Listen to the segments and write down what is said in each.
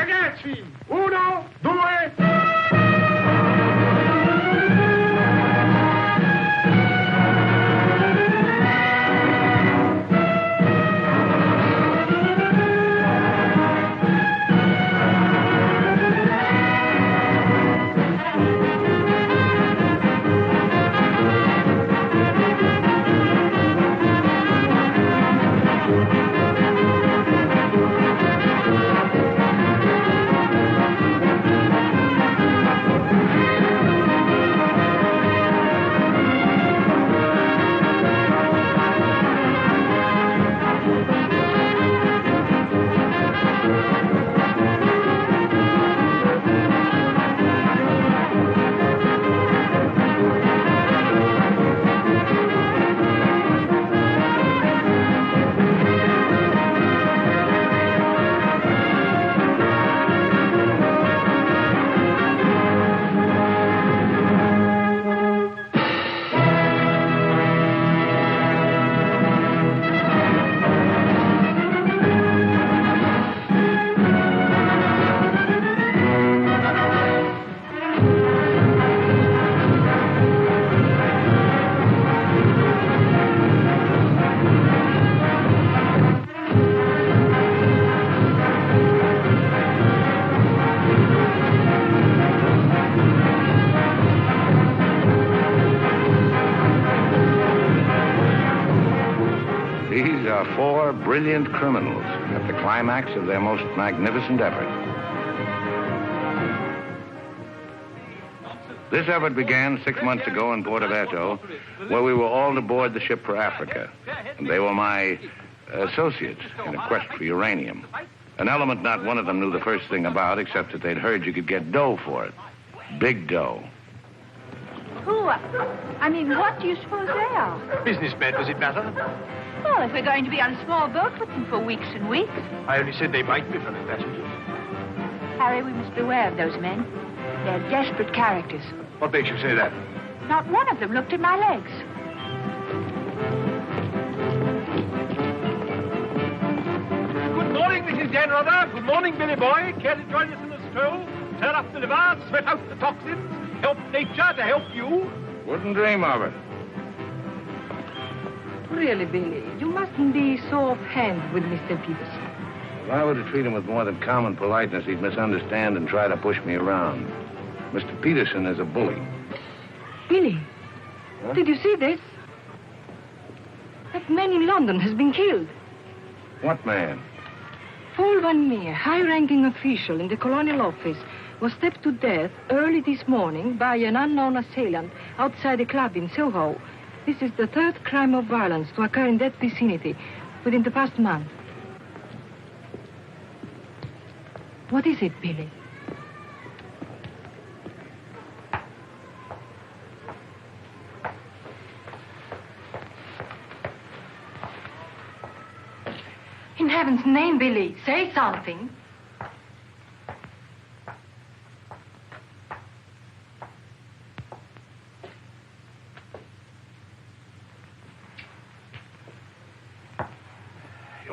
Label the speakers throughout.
Speaker 1: ragazzi! 1, 2...
Speaker 2: Four brilliant criminals at the climax of their most magnificent effort. This effort began 6 months ago in Porto, where we were all to board the ship for Africa. And they were my associates in a quest for uranium. An element not one of them knew the first thing about, except that they'd heard you could get dough for it. Big dough.
Speaker 3: Who? I mean, what do you suppose they are?
Speaker 1: Businessmen, does it matter?
Speaker 3: Well, if we're going to be on a small boat with them for weeks and weeks.
Speaker 1: I only said they might be fellow passengers.
Speaker 3: Harry, we must beware of those men. They're desperate characters.
Speaker 1: What makes you say that?
Speaker 3: Not one of them looked at my legs.
Speaker 1: Good morning, Mrs. Janrother. Good morning, Billy Boy. Care to join us in a stroll? Turn up the liver, sweat out the toxins, help nature to help you?
Speaker 2: Wouldn't dream of it.
Speaker 4: Really, Billy, you mustn't be so offhand with Mr. Peterson.
Speaker 2: If I were to treat him with more than common politeness, he'd misunderstand and try to push me around. Mr. Peterson is a bully.
Speaker 4: Billy,
Speaker 2: Huh?
Speaker 4: did you see this? That man in London has been killed.
Speaker 2: What man?
Speaker 4: Paul Van Meer, high-ranking official in the Colonial Office, was stabbed to death early this morning by an unknown assailant outside a club in Soho. This is the third crime of violence to occur in that vicinity within the past month. What is it, Billy? In heaven's name, Billy, say something.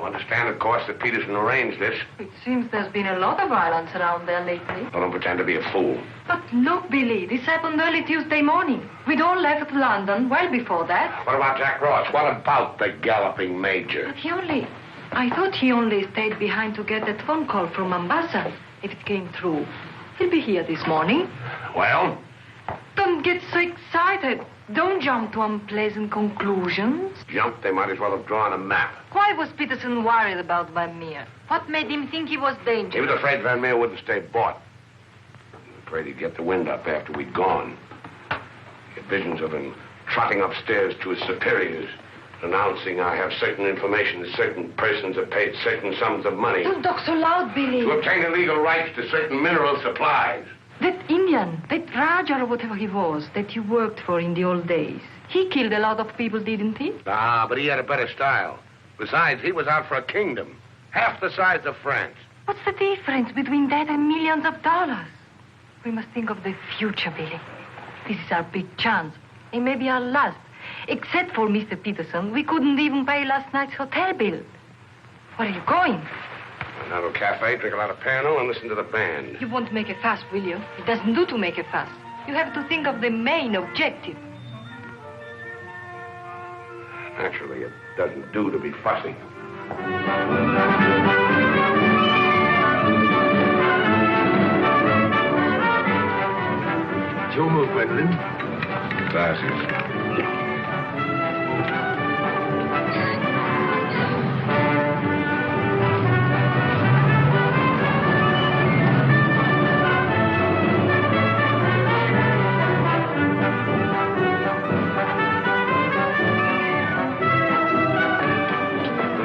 Speaker 2: Understand, of course, that Peterson arranged this.
Speaker 4: It seems there's been a lot of violence around there lately.
Speaker 2: I don't pretend to be a fool.
Speaker 4: But look, Billy, this happened early Tuesday morning. We'd all left London well before that.
Speaker 2: What about Jack Ross? What about the galloping major?
Speaker 4: But I thought he only stayed behind to get that phone call from Mombasa. If it came through, he'll be here this morning.
Speaker 2: Well?
Speaker 4: Don't get so excited. Don't jump to unpleasant conclusions.
Speaker 2: Jump? They might as well have drawn a map.
Speaker 4: Why was Peterson worried about Van Meer? What made him think he was dangerous?
Speaker 2: He was afraid Van Meer wouldn't stay bought. Afraid he'd get the wind up after we'd gone. He had visions of him trotting upstairs to his superiors, announcing I have certain information that certain persons have paid certain sums of money.
Speaker 4: Don't talk so loud, Billy.
Speaker 2: To obtain illegal rights to certain mineral supplies.
Speaker 4: That Indian, that Raja or whatever he was, that you worked for in the old days, he killed a lot of people, didn't he?
Speaker 2: Ah, but he had a better style. Besides, he was out for a kingdom, half the size of France.
Speaker 4: What's the difference between that and millions of dollars? We must think of the future, Billy. This is our big chance. It may be our last. Except for Mr. Peterson, we couldn't even pay last night's hotel bill. Where are you going?
Speaker 2: Now to a cafe, drink a lot of Pernod, and listen to the band.
Speaker 4: You won't make a fuss, will you? It doesn't do to make a fuss. You have to think of the main objective.
Speaker 2: Naturally, it doesn't do to be fussy.
Speaker 5: It's your move, Gwendolyn.
Speaker 2: Glasses.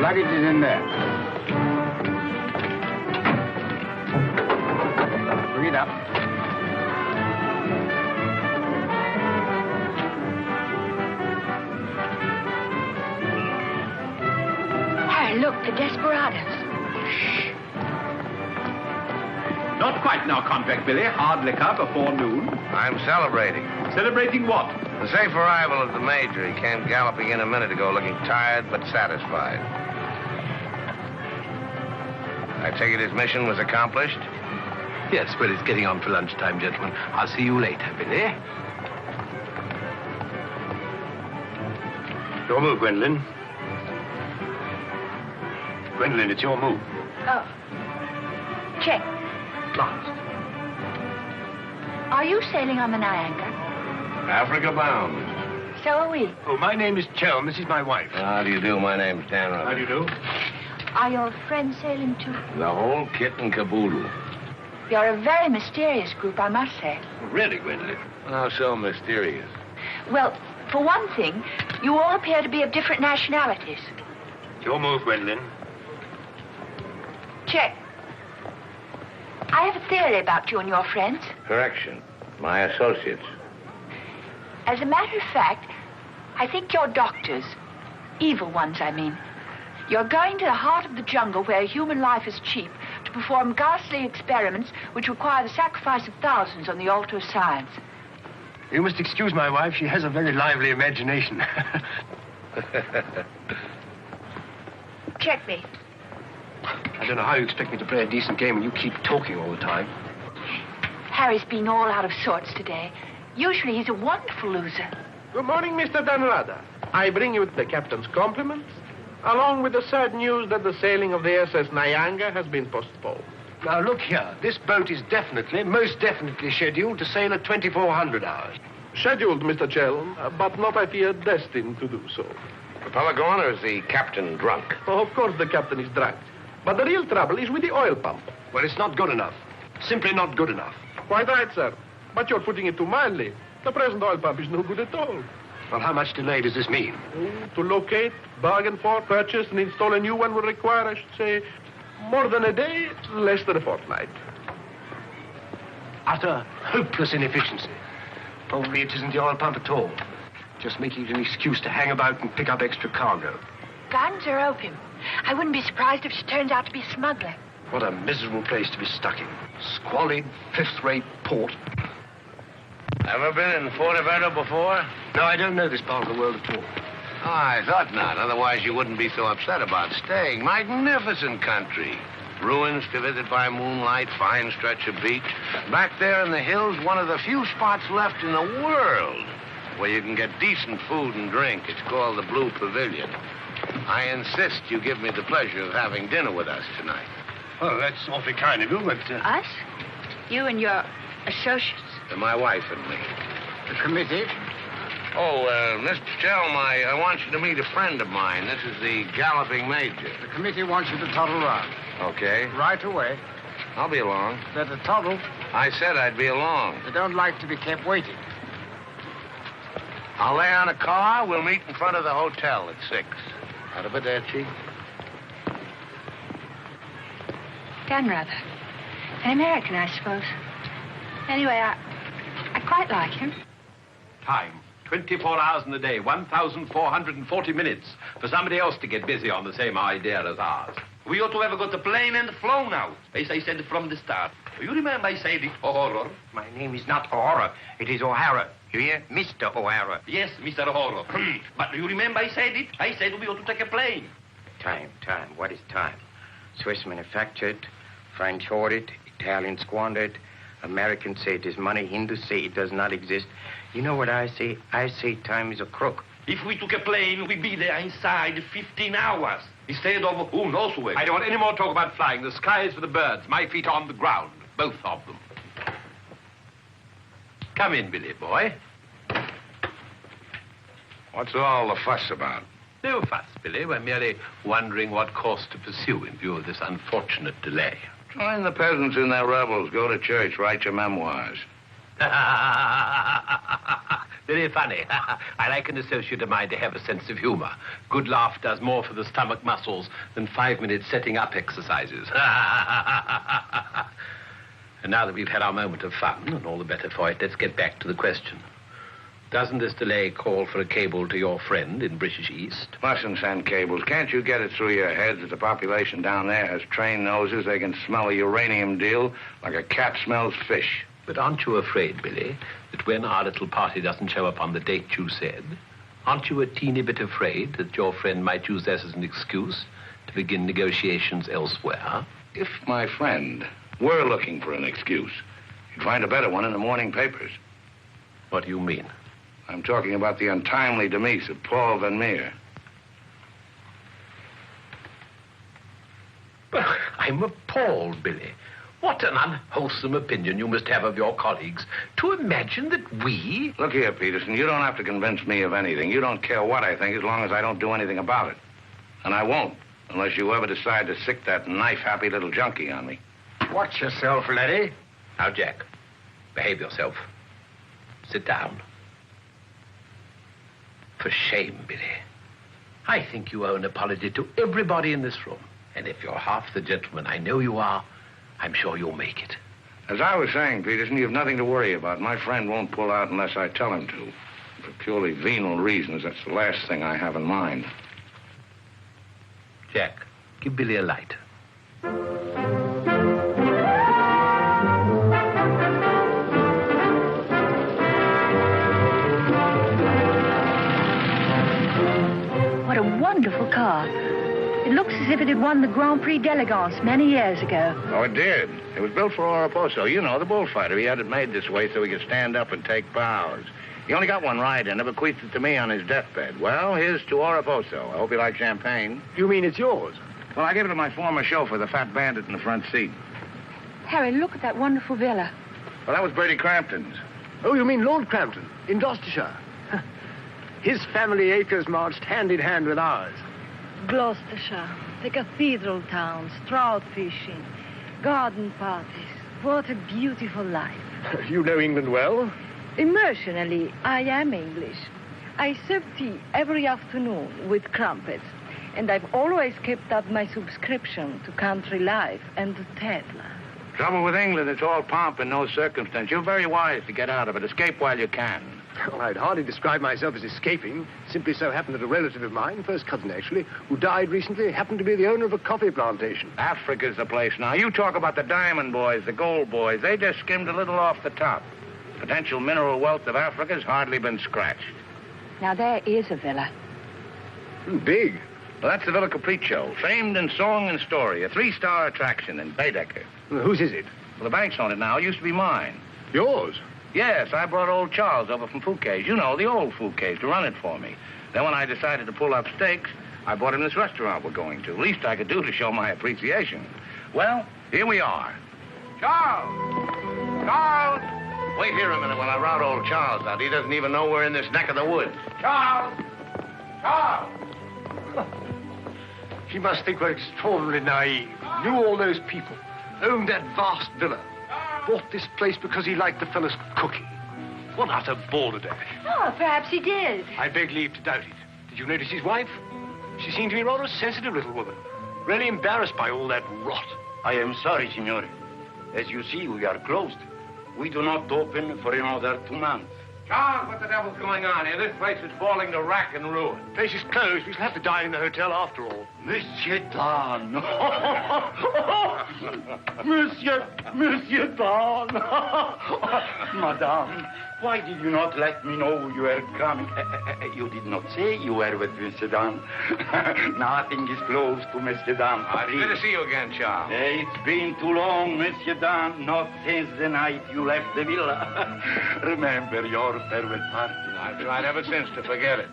Speaker 5: Luggage is in there. Bring it up.
Speaker 3: Harry, look, the desperados.
Speaker 1: Not quite now, Convict Billy. Hard liquor before noon.
Speaker 2: I'm celebrating.
Speaker 1: Celebrating what?
Speaker 2: The safe arrival of the Major. He came galloping in a minute ago looking tired but satisfied. I take it his mission was accomplished?
Speaker 5: Yes, well, it's getting on for lunchtime, gentlemen. I'll see you later, Billy. Your move, Gwendolyn. Gwendolyn, it's your move.
Speaker 3: Oh. Check.
Speaker 5: Last.
Speaker 3: Are you sailing on the Nyanga?
Speaker 2: Africa bound.
Speaker 3: So are we.
Speaker 5: Oh, my name is Chelm. This is my wife.
Speaker 2: How do you do? My name's Dan Rutherford.
Speaker 5: How do you do?
Speaker 3: Are your friends sailing too?
Speaker 2: The whole kit and caboodle.
Speaker 3: You're a very mysterious group, I must say.
Speaker 5: Really, Gwendolyn?
Speaker 2: How so mysterious?
Speaker 3: Well, for one thing, you all appear to be of different nationalities.
Speaker 5: It's your move, Gwendolyn.
Speaker 3: Check. I have a theory about you and your friends.
Speaker 2: Correction. My associates.
Speaker 3: As a matter of fact, I think you're doctors. Evil ones, I mean. You're going to the heart of the jungle where human life is cheap to perform ghastly experiments which require the sacrifice of thousands on the altar of science.
Speaker 5: You must excuse my wife. She has a very lively imagination.
Speaker 3: Check me.
Speaker 5: I don't know how you expect me to play a decent game when you keep talking all the time.
Speaker 3: Harry's been all out of sorts today. Usually he's a wonderful loser.
Speaker 6: Good morning, Mr. Danrada. I bring you the captain's compliments, along with the sad news that the sailing of the SS Nyanga has been postponed.
Speaker 5: Now, look here. This boat is definitely, most definitely scheduled to sail at 2400 hours.
Speaker 6: Scheduled, Mr. Chelm, but not, I fear, destined to do so.
Speaker 2: The fella gone, or is the captain drunk?
Speaker 6: Oh, of course the captain is drunk. But the real trouble is with the oil pump.
Speaker 5: Well, it's not good enough. Simply not good enough.
Speaker 6: Quite right, sir. But you're putting it too mildly. The present oil pump is no good at all.
Speaker 5: Well, how much delay does this mean?
Speaker 6: To locate, bargain for, purchase, and install a new one will require, I should say, more than a day, less than a fortnight.
Speaker 5: Utter, hopeless inefficiency. Probably it isn't the oil pump at all. Just making it an excuse to hang about and pick up extra cargo.
Speaker 3: Guns or opium? I wouldn't be surprised if she turns out to be a smuggler.
Speaker 5: What a miserable place to be stuck in. Squalid, fifth-rate port.
Speaker 2: Ever been in Forteventura before?
Speaker 5: No, I don't know this part of the world at all.
Speaker 2: Oh, I thought not. Otherwise, you wouldn't be so upset about staying. Magnificent country. Ruins to visit by moonlight, fine stretch of beach. Back there in the hills, one of the few spots left in the world where you can get decent food and drink. It's called the Blue Pavilion. I insist you give me the pleasure of having dinner with us tonight.
Speaker 5: Oh, that's awfully kind of you, but...
Speaker 3: Us? You and your associates?
Speaker 2: My wife and me.
Speaker 5: The committee?
Speaker 2: Oh, Mr. Chelm, I want you to meet a friend of mine. This is the galloping major.
Speaker 7: The committee wants you to toddle round.
Speaker 2: Okay.
Speaker 7: Right away.
Speaker 2: I'll be along.
Speaker 7: Better toddle.
Speaker 2: I said I'd be along.
Speaker 7: They don't like to be kept waiting.
Speaker 2: I'll lay on a car. We'll meet in front of the hotel at 6. Arrivederci.
Speaker 3: Dan rather. An American, I suppose. Anyway, I quite like him.
Speaker 1: Time. 24 hours in the day, 1,440 minutes for somebody else to get busy on the same idea as ours.
Speaker 8: We ought to have got the plane and flown out, as I said from the start. You remember I said it, O'Hara?
Speaker 7: My name is not O'Hara. It is O'Hara. You hear? Mr. O'Hara.
Speaker 8: Yes, Mr. O'Hara. But you remember I said it? I said we ought to take a plane.
Speaker 7: Time. What is time? Swiss manufactured, French hoarded, Italian squandered, Americans say it is money, Hindus say it does not exist. You know what I say? I say time is a crook.
Speaker 8: If we took a plane, we'd be there inside 15 hours. Instead of who knows where.
Speaker 1: I don't want any more talk about flying. The sky is for the birds. My feet are on the ground. Both of them. Come in, Billy boy.
Speaker 2: What's all the fuss about?
Speaker 1: No fuss, Billy. We're merely wondering what course to pursue in view of this unfortunate delay.
Speaker 2: Join the peasants in their revels. Go to church. Write your memoirs.
Speaker 1: Very funny. I like an associate of mine to have a sense of humor. Good laugh does more for the stomach muscles than 5 minutes setting up exercises. And now that we've had our moment of fun, and all the better for it, let's get back to the question. Doesn't this delay call for a cable to your friend in British East?
Speaker 2: Mustn't send cables. Can't you get it through your heads that the population down there has trained noses? They can smell a uranium deal like a cat smells fish.
Speaker 1: But aren't you afraid, Billy, that when our little party doesn't show up on the date you said, aren't you a teeny bit afraid that your friend might use this as an excuse to begin negotiations elsewhere?
Speaker 2: If my friend were looking for an excuse, you'd find a better one in the morning papers.
Speaker 1: What do you mean?
Speaker 2: I'm talking about the untimely demise of Paul Van Meer.
Speaker 1: I'm appalled, Billy. What an unwholesome opinion you must have of your colleagues to imagine that we...
Speaker 2: Look here, Peterson, you don't have to convince me of anything. You don't care what I think as long as I don't do anything about it. And I won't, unless you ever decide to sick that knife-happy little junkie on me.
Speaker 7: Watch yourself, laddie.
Speaker 1: Now, Jack, behave yourself. Sit down. For shame, Billy. I think you owe an apology to everybody in this room. And if you're half the gentleman I know you are, I'm sure you'll make it.
Speaker 2: As I was saying, Peterson, you've nothing to worry about. My friend won't pull out unless I tell him to. For purely venal reasons, that's the last thing I have in mind.
Speaker 1: Jack, give Billy a light.
Speaker 3: What a wonderful car. It looks as if it had won the Grand Prix d'Elegance many years ago.
Speaker 2: Oh, it did. It was built for Oraposo. You know, the bullfighter. He had it made this way so he could stand up and take bows. He only got one ride in it, bequeathed it to me on his deathbed. Well, here's to Oraposo. I hope you like champagne.
Speaker 5: You mean it's yours?
Speaker 2: Well, I gave it to my former chauffeur, the fat bandit in the front seat.
Speaker 3: Harry, look at that wonderful villa.
Speaker 2: Well, that was Bertie Crampton's.
Speaker 5: Oh, you mean Lord Crampton, in Gloucestershire. His family acres marched hand in hand with ours.
Speaker 4: Gloucestershire, the cathedral towns, trout fishing, garden parties. What a beautiful life.
Speaker 5: You know England well?
Speaker 4: Emotionally, I am English. I serve tea every afternoon with crumpets, and I've always kept up my subscription to Country Life and to Tetler.
Speaker 2: Trouble with England, it's all pomp and no circumstance. You're very wise to get out of it. Escape while you can.
Speaker 5: Well, I'd hardly describe myself as escaping. Simply so happened that a relative of mine, first cousin actually, who died recently, happened to be the owner of a coffee plantation.
Speaker 2: Africa's the place now. You talk about the diamond boys, the gold boys. They just skimmed a little off the top. Potential mineral wealth of Africa's hardly been scratched.
Speaker 3: Now, there is a villa.
Speaker 5: Big.
Speaker 2: Well, that's the Villa Capriccio, famed in song and story, a 3-star attraction in Baedeker.
Speaker 5: Well, whose is it?
Speaker 2: Well, the bank's on it now. It used to be mine.
Speaker 5: Yours?
Speaker 2: Yes, I brought old Charles over from Fouquet's. You know, the old Fouquet's, to run it for me. Then when I decided to pull up stakes, I bought him this restaurant we're going to. Least I could do to show my appreciation. Well, here we are. Charles! Charles! Wait here a minute while I rout old Charles out. He doesn't even know we're in this neck of the woods. Charles! Charles!
Speaker 5: He must think we're extraordinarily naive. Knew all those people. Owned that vast villa. Bought this place because he liked the fellow's cooking. What utter balderdash.
Speaker 3: Oh, perhaps he did.
Speaker 5: I beg leave to doubt it. Did you notice his wife? She seemed to be rather a sensitive little woman. Really embarrassed by all that rot.
Speaker 9: I am sorry, signore. As you see, we are closed. We do not open for another 2 months.
Speaker 2: Charles, what the devil's going on here? This place is falling to rack and ruin.
Speaker 5: The place is closed. We shall have to dine in the hotel after all.
Speaker 9: Monsieur Dan. Monsieur Dan. Madame, why did you not let me know you were coming? You did not say you were with Monsieur Dan. Nothing is close to Monsieur Dan.
Speaker 2: Good to see you again, Charles.
Speaker 9: It's been too long, Monsieur Dan, not since the night you left the villa. Remember your farewell party.
Speaker 2: I've tried ever since to forget it.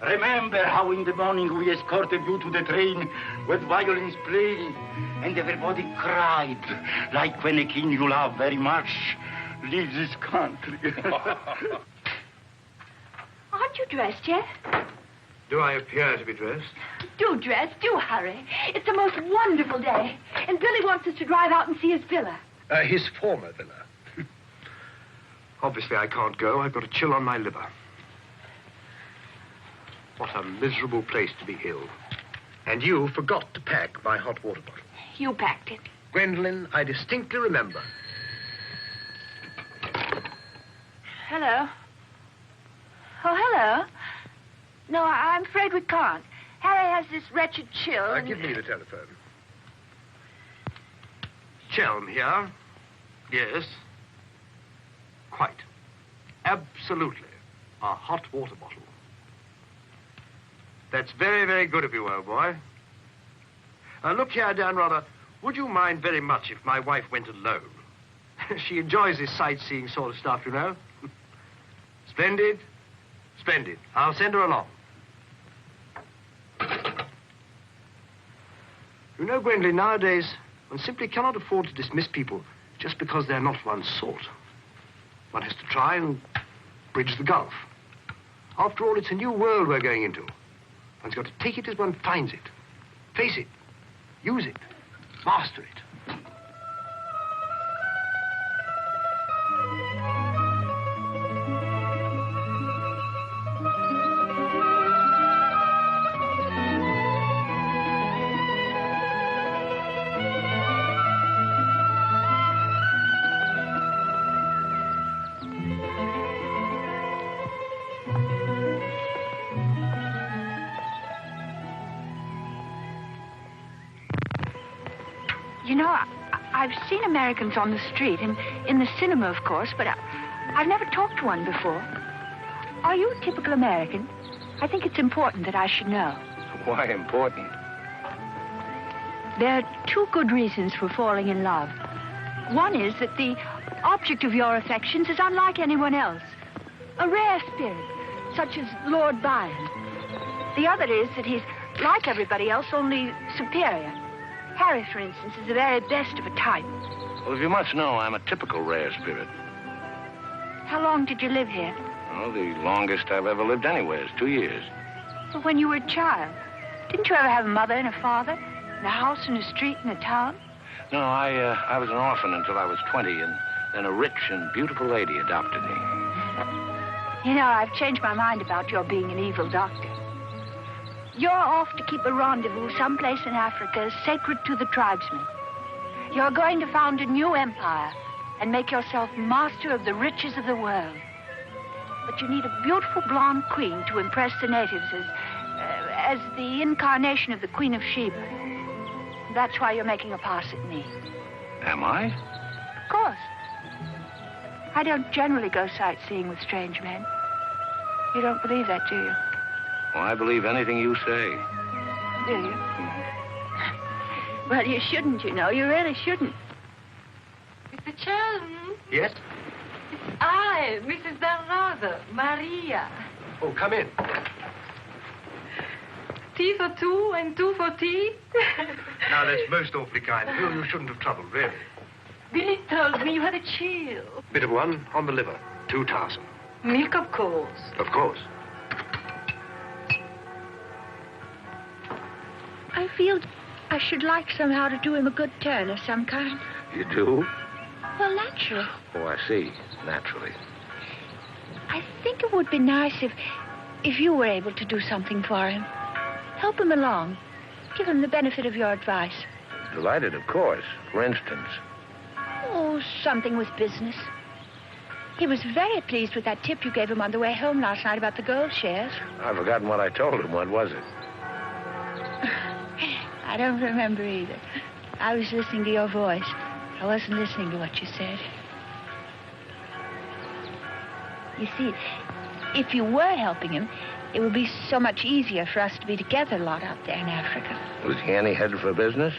Speaker 9: Remember how in the morning we escorted you to the train with violins playing and everybody cried like when a king you love very much leaves his country.
Speaker 3: Aren't you dressed yet?
Speaker 5: Do I appear to be dressed?
Speaker 3: Do dress, do hurry. It's the most wonderful day. And Billy wants us to drive out and see his villa.
Speaker 5: His former villa. Obviously, I can't go. I've got a chill on my liver. What a miserable place to be ill. And you forgot to pack my hot water bottle.
Speaker 3: You packed it.
Speaker 5: Gwendolyn, I distinctly remember.
Speaker 3: Hello. Oh, hello. No, I'm afraid we can't. Harry has this wretched chill.
Speaker 5: Give me the telephone. Chelm here. Yes. Quite. Absolutely. A hot water bottle. That's very, very good of you, old boy. Look here, Dan Rother, would you mind very much if my wife went alone? She enjoys this sightseeing sort of stuff, you know. Splendid. Splendid. I'll send her along. You know, Gwendolyn, nowadays, one simply cannot afford to dismiss people just because they're not one's sort. One has to try and bridge the gulf. After all, it's a new world we're going into. One's got to take it as one finds it. Face it. Use it. Master it.
Speaker 3: You know, I've seen Americans on the street and in the cinema, of course, but I've never talked to one before. Are you a typical American? I think it's important that I should know.
Speaker 2: Why important?
Speaker 3: There are two good reasons for falling in love. One is that the object of your affections is unlike anyone else. A rare spirit, such as Lord Byron. The other is that he's like everybody else, only superior. Harry, for instance, is the very best of a type.
Speaker 2: Well, as you must know, I'm a typical rare spirit.
Speaker 3: How long did you live here?
Speaker 2: Oh, the longest I've ever lived anywhere is 2 years.
Speaker 3: Well, when you were a child. Didn't you ever have a mother and a father? And a house and a street and a town?
Speaker 2: No, I was an orphan until I was 20, and then a rich and beautiful lady adopted me.
Speaker 3: You know, I've changed my mind about your being an evil doctor. You're off to keep a rendezvous someplace in Africa sacred to the tribesmen. You're going to found a new empire and make yourself master of the riches of the world. But you need a beautiful blonde queen to impress the natives as the incarnation of the Queen of Sheba. That's why you're making a pass at me.
Speaker 2: Am I?
Speaker 3: Of course. I don't generally go sightseeing with strange men. You don't believe that, do you?
Speaker 2: Well, I believe anything you say.
Speaker 3: Do you? Well, you shouldn't, you know. You really shouldn't.
Speaker 4: Mr. Chelm?
Speaker 5: Yes?
Speaker 4: It's I, Mrs. Dalrada, Maria.
Speaker 5: Oh, come in.
Speaker 4: Tea for two and two for tea?
Speaker 5: Now, that's most awfully kind. You shouldn't have troubled, really.
Speaker 4: Billy told me you had a chill.
Speaker 5: Bit of one on the liver. 2 tarsal.
Speaker 4: Milk, of course.
Speaker 5: Of course.
Speaker 3: I feel I should like somehow to do him a good turn of some kind.
Speaker 2: You do?
Speaker 3: Well, naturally.
Speaker 2: Oh, I see. Naturally.
Speaker 3: I think it would be nice if you were able to do something for him. Help him along. Give him the benefit of your advice.
Speaker 2: Delighted, of course. For instance.
Speaker 3: Oh, something with business. He was very pleased with that tip you gave him on the way home last night about the gold shares.
Speaker 2: I've forgotten what I told him. What was it?
Speaker 3: I don't remember either. I was listening to your voice. I wasn't listening to what you said. You see, if you were helping him, it would be so much easier for us to be together a lot out there in Africa.
Speaker 2: Was he any headed for business?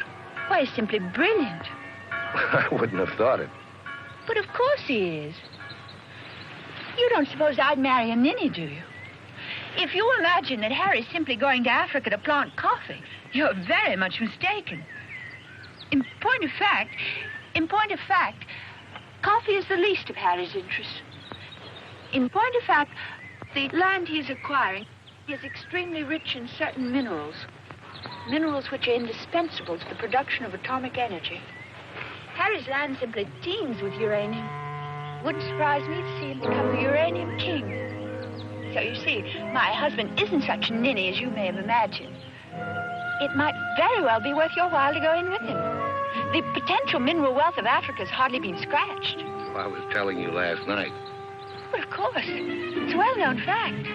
Speaker 3: Why, he's simply brilliant.
Speaker 2: I wouldn't have thought it.
Speaker 3: But of course he is. You don't suppose I'd marry a ninny, do you? If you imagine that Harry's simply going to Africa to plant coffee, you're very much mistaken. In point of fact, coffee is the least of Harry's interests. In point of fact, the land he is acquiring is extremely rich in certain minerals. Minerals which are indispensable to the production of atomic energy. Harry's land simply teems with uranium. Wouldn't surprise me to see him become a uranium king. So you see, my husband isn't such a ninny as you may have imagined. It might very well be worth your while to go in with him. The potential mineral wealth of Africa has hardly been scratched.
Speaker 2: Well, I was telling you last night.
Speaker 3: Well, of course. It's a well-known fact.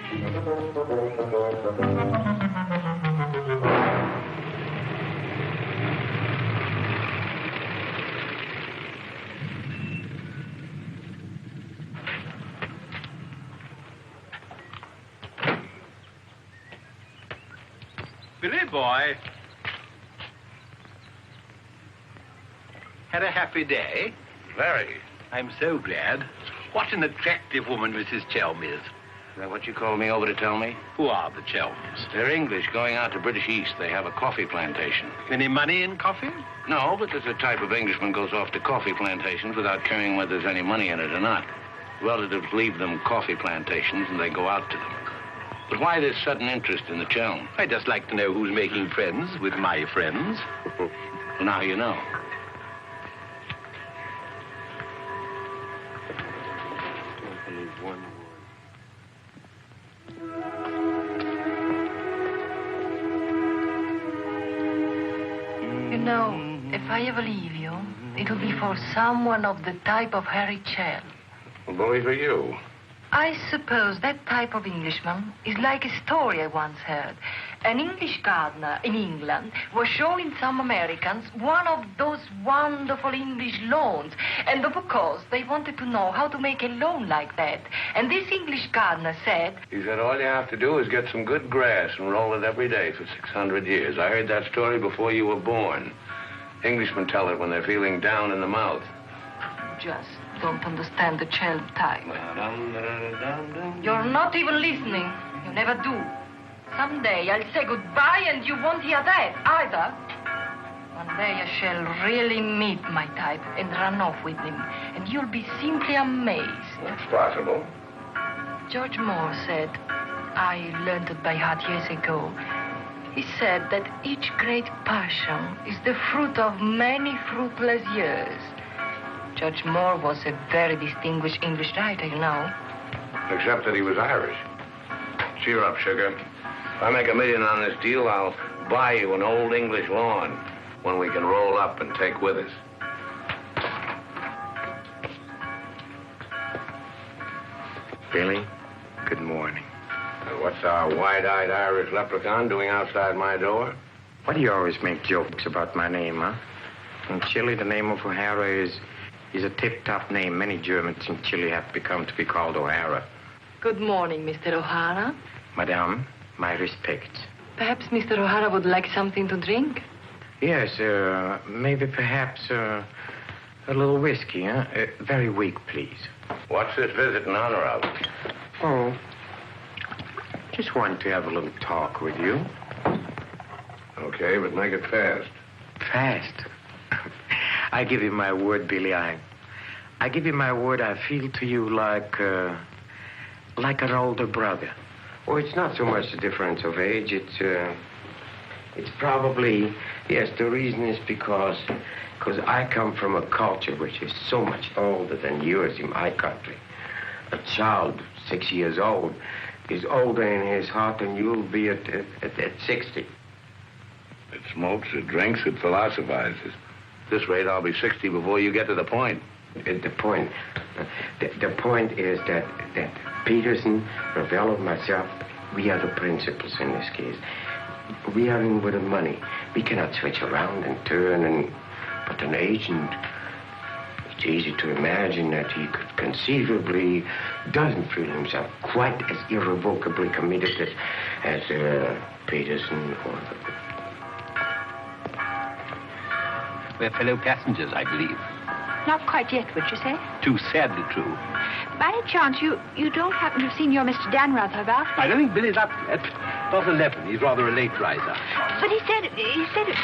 Speaker 1: Billy boy. Had a happy day?
Speaker 2: Very.
Speaker 1: I'm so glad. What an attractive woman Mrs. Chelm is.
Speaker 2: Is that what you called me over to tell me?
Speaker 1: Who are the Chelms?
Speaker 2: They're English going out to British East. They have a coffee plantation.
Speaker 1: Any money in coffee?
Speaker 2: No, but there's a type of Englishman goes off to coffee plantations without caring whether there's any money in it or not. Relatives leave them coffee plantations and they go out to them. But why this sudden interest in the Chelm?
Speaker 1: I just like to know who's making friends with my friends.
Speaker 2: Well, now you know.
Speaker 4: You know, if I ever leave you, it'll be for someone of the type of Harry Chelm.
Speaker 2: Well, bully for you.
Speaker 4: I suppose that type of Englishman is like a story I once heard. An English gardener in England was showing some Americans one of those wonderful English lawns. And of course, they wanted to know how to make a lawn like that. And this English gardener said...
Speaker 2: He said all you have to do is get some good grass and roll it every day for 600 years. I heard that story before you were born. Englishmen tell it when they're feeling down in the mouth.
Speaker 4: Just don't understand the Chelm type. You're not even listening. You never do. Someday I'll say goodbye and you won't hear that either. One day I shall really meet my type and run off with him. And you'll be simply amazed.
Speaker 2: That's possible.
Speaker 4: George Moore said, I learned it by heart years ago. He said that each great passion is the fruit of many fruitless years. Judge Moore was a very distinguished English writer, you know.
Speaker 2: Except that he was Irish. Cheer up, sugar. If I make $1 million on this deal, I'll buy you an old English lawn, one we can roll up and take with us.
Speaker 7: Billy, good morning.
Speaker 2: What's our wide-eyed Irish leprechaun doing outside my door?
Speaker 7: Why do you always make jokes about my name, huh? In Chile, the name of O'Hara is a tip-top name. Many Germans in Chile have become to be called O'Hara.
Speaker 4: Good morning, Mr. O'Hara.
Speaker 7: Madame, my respects.
Speaker 4: Perhaps Mr. O'Hara would like something to drink?
Speaker 7: Yes, maybe perhaps a little whiskey, huh? Very weak, please.
Speaker 2: What's this visit in honor of?
Speaker 7: Oh, just wanted to have a little talk with you.
Speaker 2: Okay, but make it fast.
Speaker 7: Fast? I give you my word, Billy. I give you my word. I feel to you like an older brother.
Speaker 10: Oh, it's not so much the difference of age. It's probably, yes, the reason is because I come from a culture which is so much older than yours in my country. A child 6 years old is older in his heart than you'll be at 60.
Speaker 2: It smokes, it drinks, it philosophizes. At this rate, I'll be 60 before you get to the point.
Speaker 10: At the point. The point is that Peterson, Ravello, myself, we are the principals in this case. We are in with the money. We cannot switch around and turn, but an agent, it's easy to imagine that he could conceivably doesn't feel himself quite as irrevocably committed as Peterson or
Speaker 1: We're fellow passengers, I believe.
Speaker 3: Not quite yet, would you say?
Speaker 1: Too sadly true.
Speaker 3: By any chance, you don't happen to have seen your Mr. Danrather about?
Speaker 1: I don't think Billy's up yet. Not 11. He's rather a late riser.
Speaker 3: But he said it.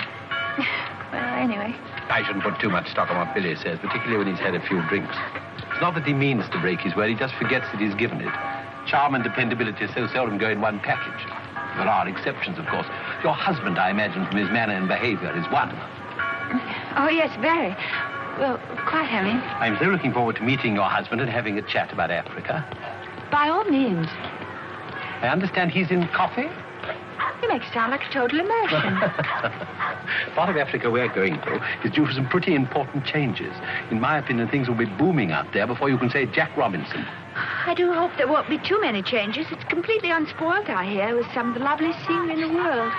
Speaker 3: Well, anyway.
Speaker 1: I shouldn't put too much stock on what Billy says, particularly when he's had a few drinks. It's not that he means to break his word, he just forgets that he's given it. Charm and dependability so seldom go in one package. There are exceptions, of course. Your husband, I imagine, from his manner and behavior, is one.
Speaker 3: Oh, yes, very. Well, quite, I mean.
Speaker 1: I'm so looking forward to meeting your husband and having a chat about Africa.
Speaker 3: By all means.
Speaker 1: I understand he's in coffee?
Speaker 3: You make it sound like a total immersion.
Speaker 1: Part of Africa we're going to is due for some pretty important changes. In my opinion, things will be booming out there before you can say Jack Robinson.
Speaker 3: I do hope there won't be too many changes. It's completely unspoiled, I hear, with some of the loveliest scenery in the world.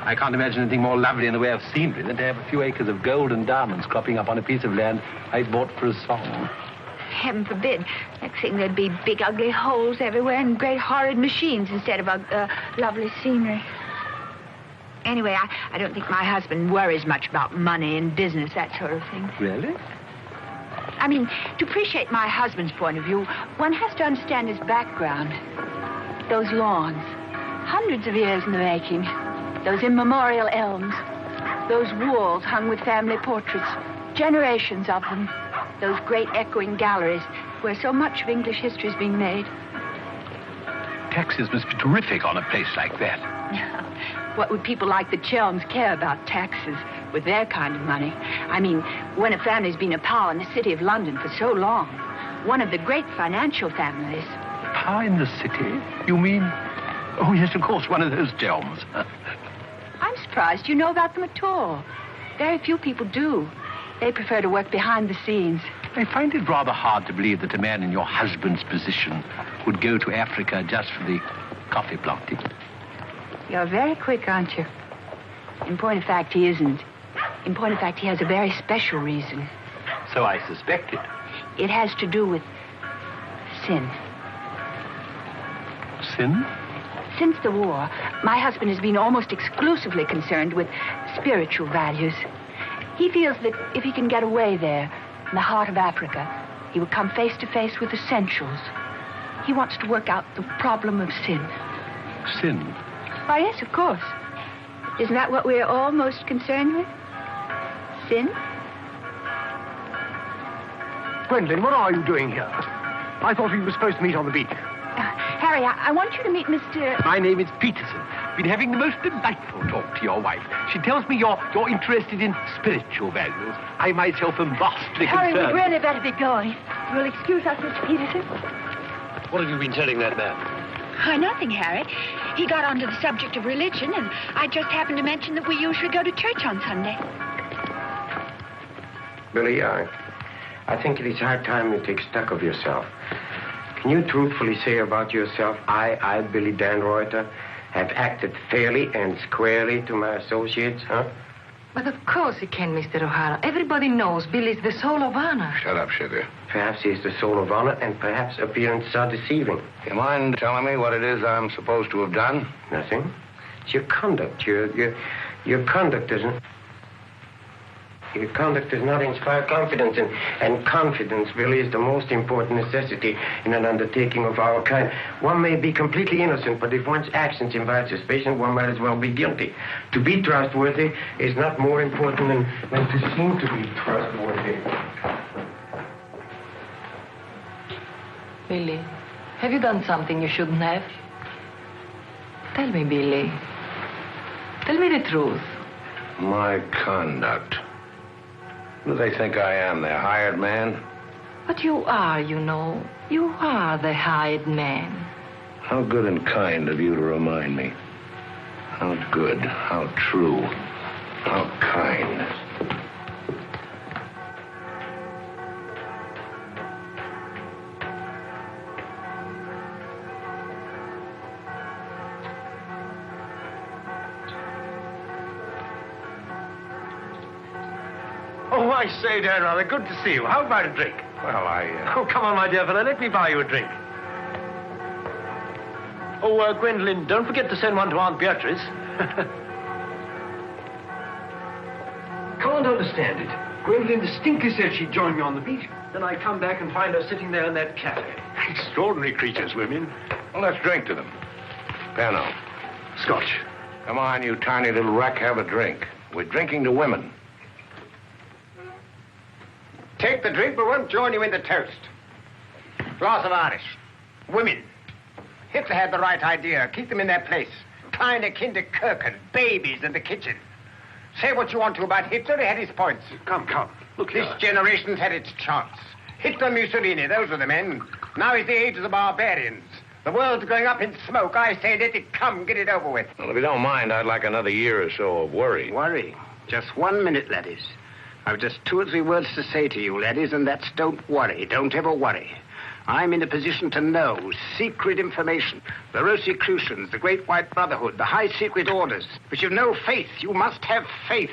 Speaker 1: I can't imagine anything more lovely in the way of scenery than to have a few acres of gold and diamonds cropping up on a piece of land I bought for a song.
Speaker 3: Heaven forbid. Next thing there'd be big, ugly holes everywhere and great, horrid machines instead of lovely scenery. Anyway, I don't think my husband worries much about money and business, that sort of thing.
Speaker 1: Really?
Speaker 3: I mean, to appreciate my husband's point of view, one has to understand his background. Those lawns, hundreds of years in the making. Those immemorial elms. Those walls hung with family portraits. Generations of them. Those great echoing galleries where so much of English history is being made.
Speaker 1: Taxes must be terrific on a place like that.
Speaker 3: What would people like the Chelms care about taxes with their kind of money? I mean, when a family's been a power in the city of London for so long, one of the great financial families.
Speaker 1: Power in the city? You mean? Oh, yes, of course, one of those Chelms.
Speaker 3: I'm surprised you know about them at all. Very few people do. They prefer to work behind the scenes.
Speaker 1: I find it rather hard to believe that a man in your husband's position would go to Africa just for the coffee planting.
Speaker 3: You're very quick, aren't you? In point of fact, he isn't. In point of fact, he has a very special reason.
Speaker 1: So I suspected.
Speaker 3: It has to do with sin.
Speaker 1: Sin?
Speaker 3: Since the war, my husband has been almost exclusively concerned with spiritual values. He feels that if he can get away there, in the heart of Africa, he will come face to face with essentials. He wants to work out the problem of sin.
Speaker 1: Sin?
Speaker 3: Why, yes, of course. Isn't that what we're all most concerned with? Sin?
Speaker 5: Gwendolyn, what are you doing here? I thought we were supposed to meet on the beach.
Speaker 3: Harry, I want you to meet Mr...
Speaker 1: My name is Peterson. Been having the most delightful talk to your wife. She tells me you're interested in spiritual values. I myself am vastly
Speaker 3: Harry,
Speaker 1: concerned.
Speaker 3: we'd really better be going. You'll excuse us, Mr. Peterson?
Speaker 1: What have you been telling that man?
Speaker 3: Nothing, Harry. He got onto the subject of religion, and I just happened to mention that we usually go to church on Sunday.
Speaker 10: Billy, I think it is high time you take stock of yourself. Can you truthfully say about yourself, I, Billy Danreuter, have acted fairly and squarely to my associates, huh?
Speaker 4: But of course he can, Mr. O'Hara. Everybody knows Billy's the soul of honor.
Speaker 2: Shut up, sugar.
Speaker 10: Perhaps he's the soul of honor, and perhaps appearances are deceiving.
Speaker 2: You mind telling me what it is I'm supposed to have done?
Speaker 10: Nothing. It's your conduct. Your conduct doesn't... Your conduct does not inspire confidence, and confidence really is the most important necessity in an undertaking of our kind. One may be completely innocent, but if one's actions invite suspicion, one might as well be guilty. To be trustworthy is not more important than to seem to be trustworthy.
Speaker 4: Billy, have you done something you shouldn't have? Tell me, Billy. Tell me the truth.
Speaker 2: My conduct. Who do they think I am, their hired man?
Speaker 4: But you are, you know. You are the hired man.
Speaker 2: How good and kind of you to remind me. How good, how true, how kind.
Speaker 5: I say, Dan, rather good to see you. How about a drink?
Speaker 2: Well,
Speaker 5: Oh, come on, my dear fellow. Let me buy you a drink. Oh, Gwendolyn, don't forget to send one to Aunt Beatrice. Can't understand it. Gwendolyn distinctly said she'd join me on the beach. Then I come back and find her sitting there in that cafe. Extraordinary creatures, women.
Speaker 2: Well, let's drink to them. Pano.
Speaker 5: Scotch.
Speaker 2: Come on, you tiny little wreck, have a drink. We're drinking to women.
Speaker 7: Take the drink, but won't join you in the toast. Glass of Irish. Women. Hitler had the right idea. Keep them in their place. Kleine Kinderkirchen, babies in the kitchen. Say what you want to about Hitler, he had his points.
Speaker 5: Come. Look
Speaker 7: This
Speaker 5: here.
Speaker 7: generation's had its chance. Hitler, Mussolini, those were the men. Now is the age of the barbarians. The world's going up in smoke. I say, let it come, get it over with.
Speaker 2: Well, if you don't mind, I'd like another year or so of worry.
Speaker 7: Worry? Just 1 minute, laddies. I've just 2 or 3 words to say to you, laddies, and that's don't worry. Don't ever worry. I'm in a position to know secret information. The Rosicrucians, the Great White Brotherhood, the high secret orders. But you've no faith. You must have faith.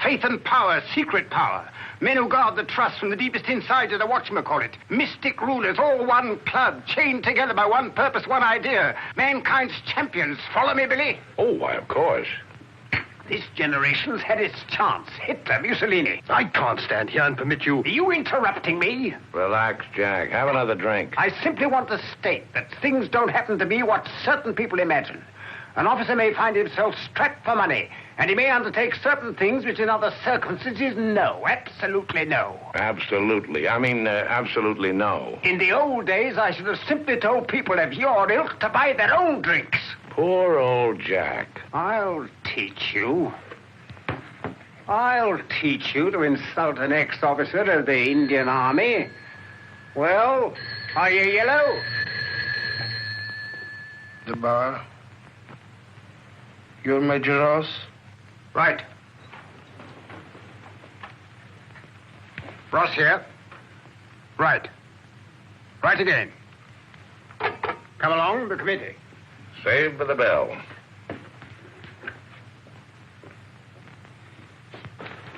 Speaker 7: Faith and power, secret power. Men who guard the trust from the deepest inside of the whatchamacallit. Mystic rulers, all one club, chained together by one purpose, one idea. Mankind's champions. Follow me, Billy?
Speaker 2: Oh, why, of course.
Speaker 7: This generation's had its chance. Hitler, Mussolini.
Speaker 5: I can't stand here and permit you...
Speaker 7: Are you interrupting me?
Speaker 2: Relax, Jack. Have another drink.
Speaker 7: I simply want to state that things don't happen to be what certain people imagine. An officer may find himself strapped for money, and he may undertake certain things which in other circumstances, no. Absolutely no.
Speaker 2: Absolutely. Absolutely no.
Speaker 7: In the old days, I should have simply told people of your ilk to buy their own drinks.
Speaker 2: Poor old Jack.
Speaker 7: I'll teach you. I'll teach you to insult an ex-officer of the Indian Army. Well, are you yellow?
Speaker 9: The bar. You're Major Ross?
Speaker 7: Right. Ross here. Right. Right again. Come along, the committee.
Speaker 2: Saved by the bell.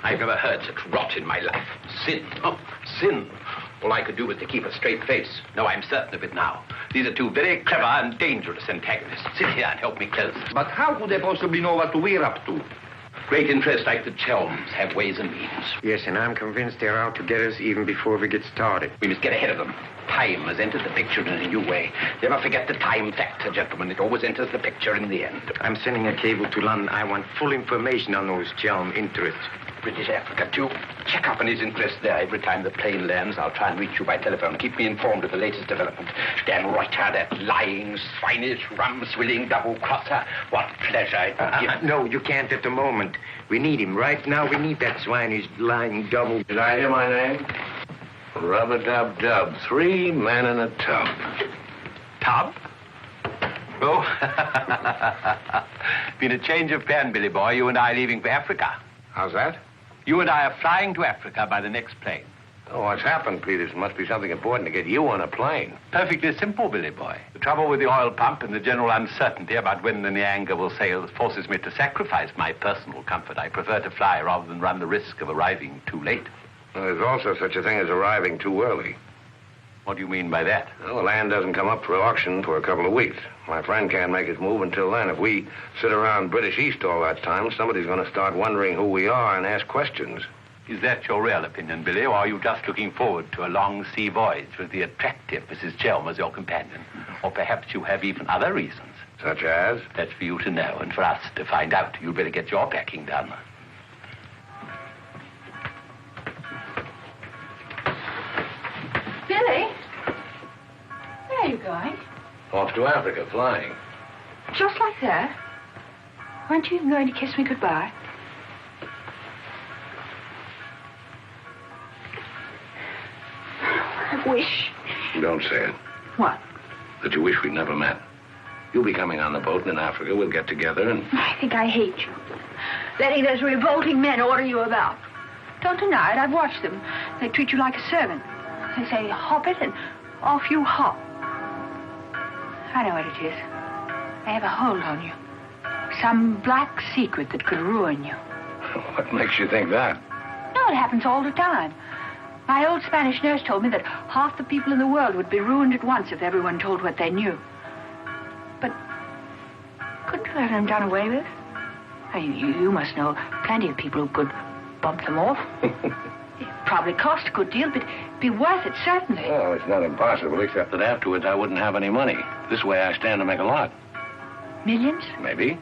Speaker 1: I've never heard such rot in my life. Sin. Oh, sin. All I could do was to keep a straight face. No, I'm certain of it now. These are 2 very clever and dangerous antagonists. Sit here and help me close.
Speaker 8: But how could they possibly know what we're up to?
Speaker 1: Great interests like the Chelms have ways and means.
Speaker 10: Yes, and I'm convinced they're out to get us even before we get started.
Speaker 1: We must get ahead of them. Time has entered the picture in a new way. Never forget the time factor, gentlemen. It always enters the picture in the end.
Speaker 10: I'm sending a cable to London. I want full information on those Chelm interests.
Speaker 1: British Africa, too. Check up on his interest there. Every time the plane lands, I'll try and reach you by telephone. Keep me informed of the latest development. Dan Reuter, that lying, swinish, rum-swilling double-crosser. What pleasure it would give.
Speaker 10: No, you can't at the moment. We need him. Right now, we need that swinish, lying double...
Speaker 2: Did I hear my name? Rub-a-dub-dub. 3 men in a tub.
Speaker 1: Tub? Oh. Been a change of plan, Billy boy. You and I are leaving for Africa.
Speaker 2: How's that?
Speaker 1: You and I are flying to Africa by the next plane.
Speaker 2: Oh, what's happened, Peters? Must be something important to get you on a plane.
Speaker 1: Perfectly simple, Billy boy. The trouble with the oil pump and the general uncertainty about when the Nyanga will sail forces me to sacrifice my personal comfort. I prefer to fly rather than run the risk of arriving too late.
Speaker 2: Well, there's also such a thing as arriving too early.
Speaker 1: What do you mean by that?
Speaker 2: Well, the land doesn't come up for auction for a couple of weeks. My friend can't make his move until then. If we sit around British East all that time, somebody's going to start wondering who we are and ask questions.
Speaker 1: Is that your real opinion, Billy, or are you just looking forward to a long sea voyage with the attractive Mrs. Chelm as your companion? Or perhaps you have even other reasons?
Speaker 2: Such as?
Speaker 1: That's for you to know and for us to find out. You'd better get your packing done.
Speaker 3: Billy? Where are you going?
Speaker 2: Off to Africa, flying.
Speaker 3: Just like that? Weren't you even going to kiss me goodbye? I wish.
Speaker 2: Don't say it.
Speaker 3: What?
Speaker 2: That you wish we'd never met. You'll be coming on the boat, and in Africa we'll get together and...
Speaker 3: I think I hate you. Letting those revolting men order you about. Don't deny it, I've watched them. They treat you like a servant. They say, hop it, and off you hop. I know what it is. They have a hold on you. Some black secret that could ruin you.
Speaker 2: What makes you think that?
Speaker 3: No, it happens all the time. My old Spanish nurse told me that half the people in the world would be ruined at once if everyone told what they knew. But couldn't you let them done away with? I mean, you must know plenty of people who could bump them off. It probably cost a good deal, but it'd be worth it, certainly.
Speaker 2: Well, it's not impossible, except that afterwards I wouldn't have any money. This way I stand to make a lot.
Speaker 3: Millions?
Speaker 2: Maybe.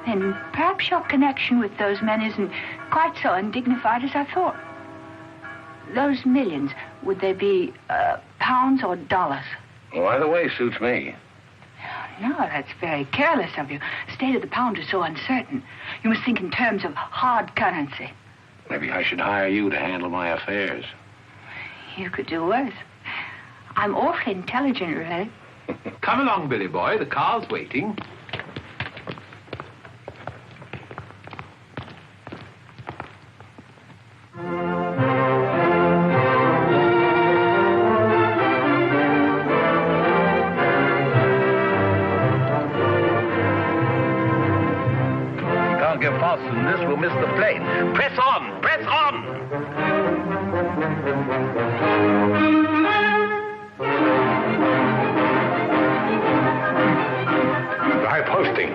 Speaker 3: Then perhaps your connection with those men isn't quite so undignified as I thought. Those millions, would they be pounds or dollars?
Speaker 2: Well, either way suits me.
Speaker 3: No, that's very careless of you. The state of the pound is so uncertain. You must think in terms of hard currency.
Speaker 2: Maybe I should hire you to handle my affairs.
Speaker 3: You could do worse. I'm awfully intelligent, really.
Speaker 1: Come along, Billy boy. The car's waiting.
Speaker 2: Can't get faster than this, we'll miss the plane. Press on! Press on! High posting.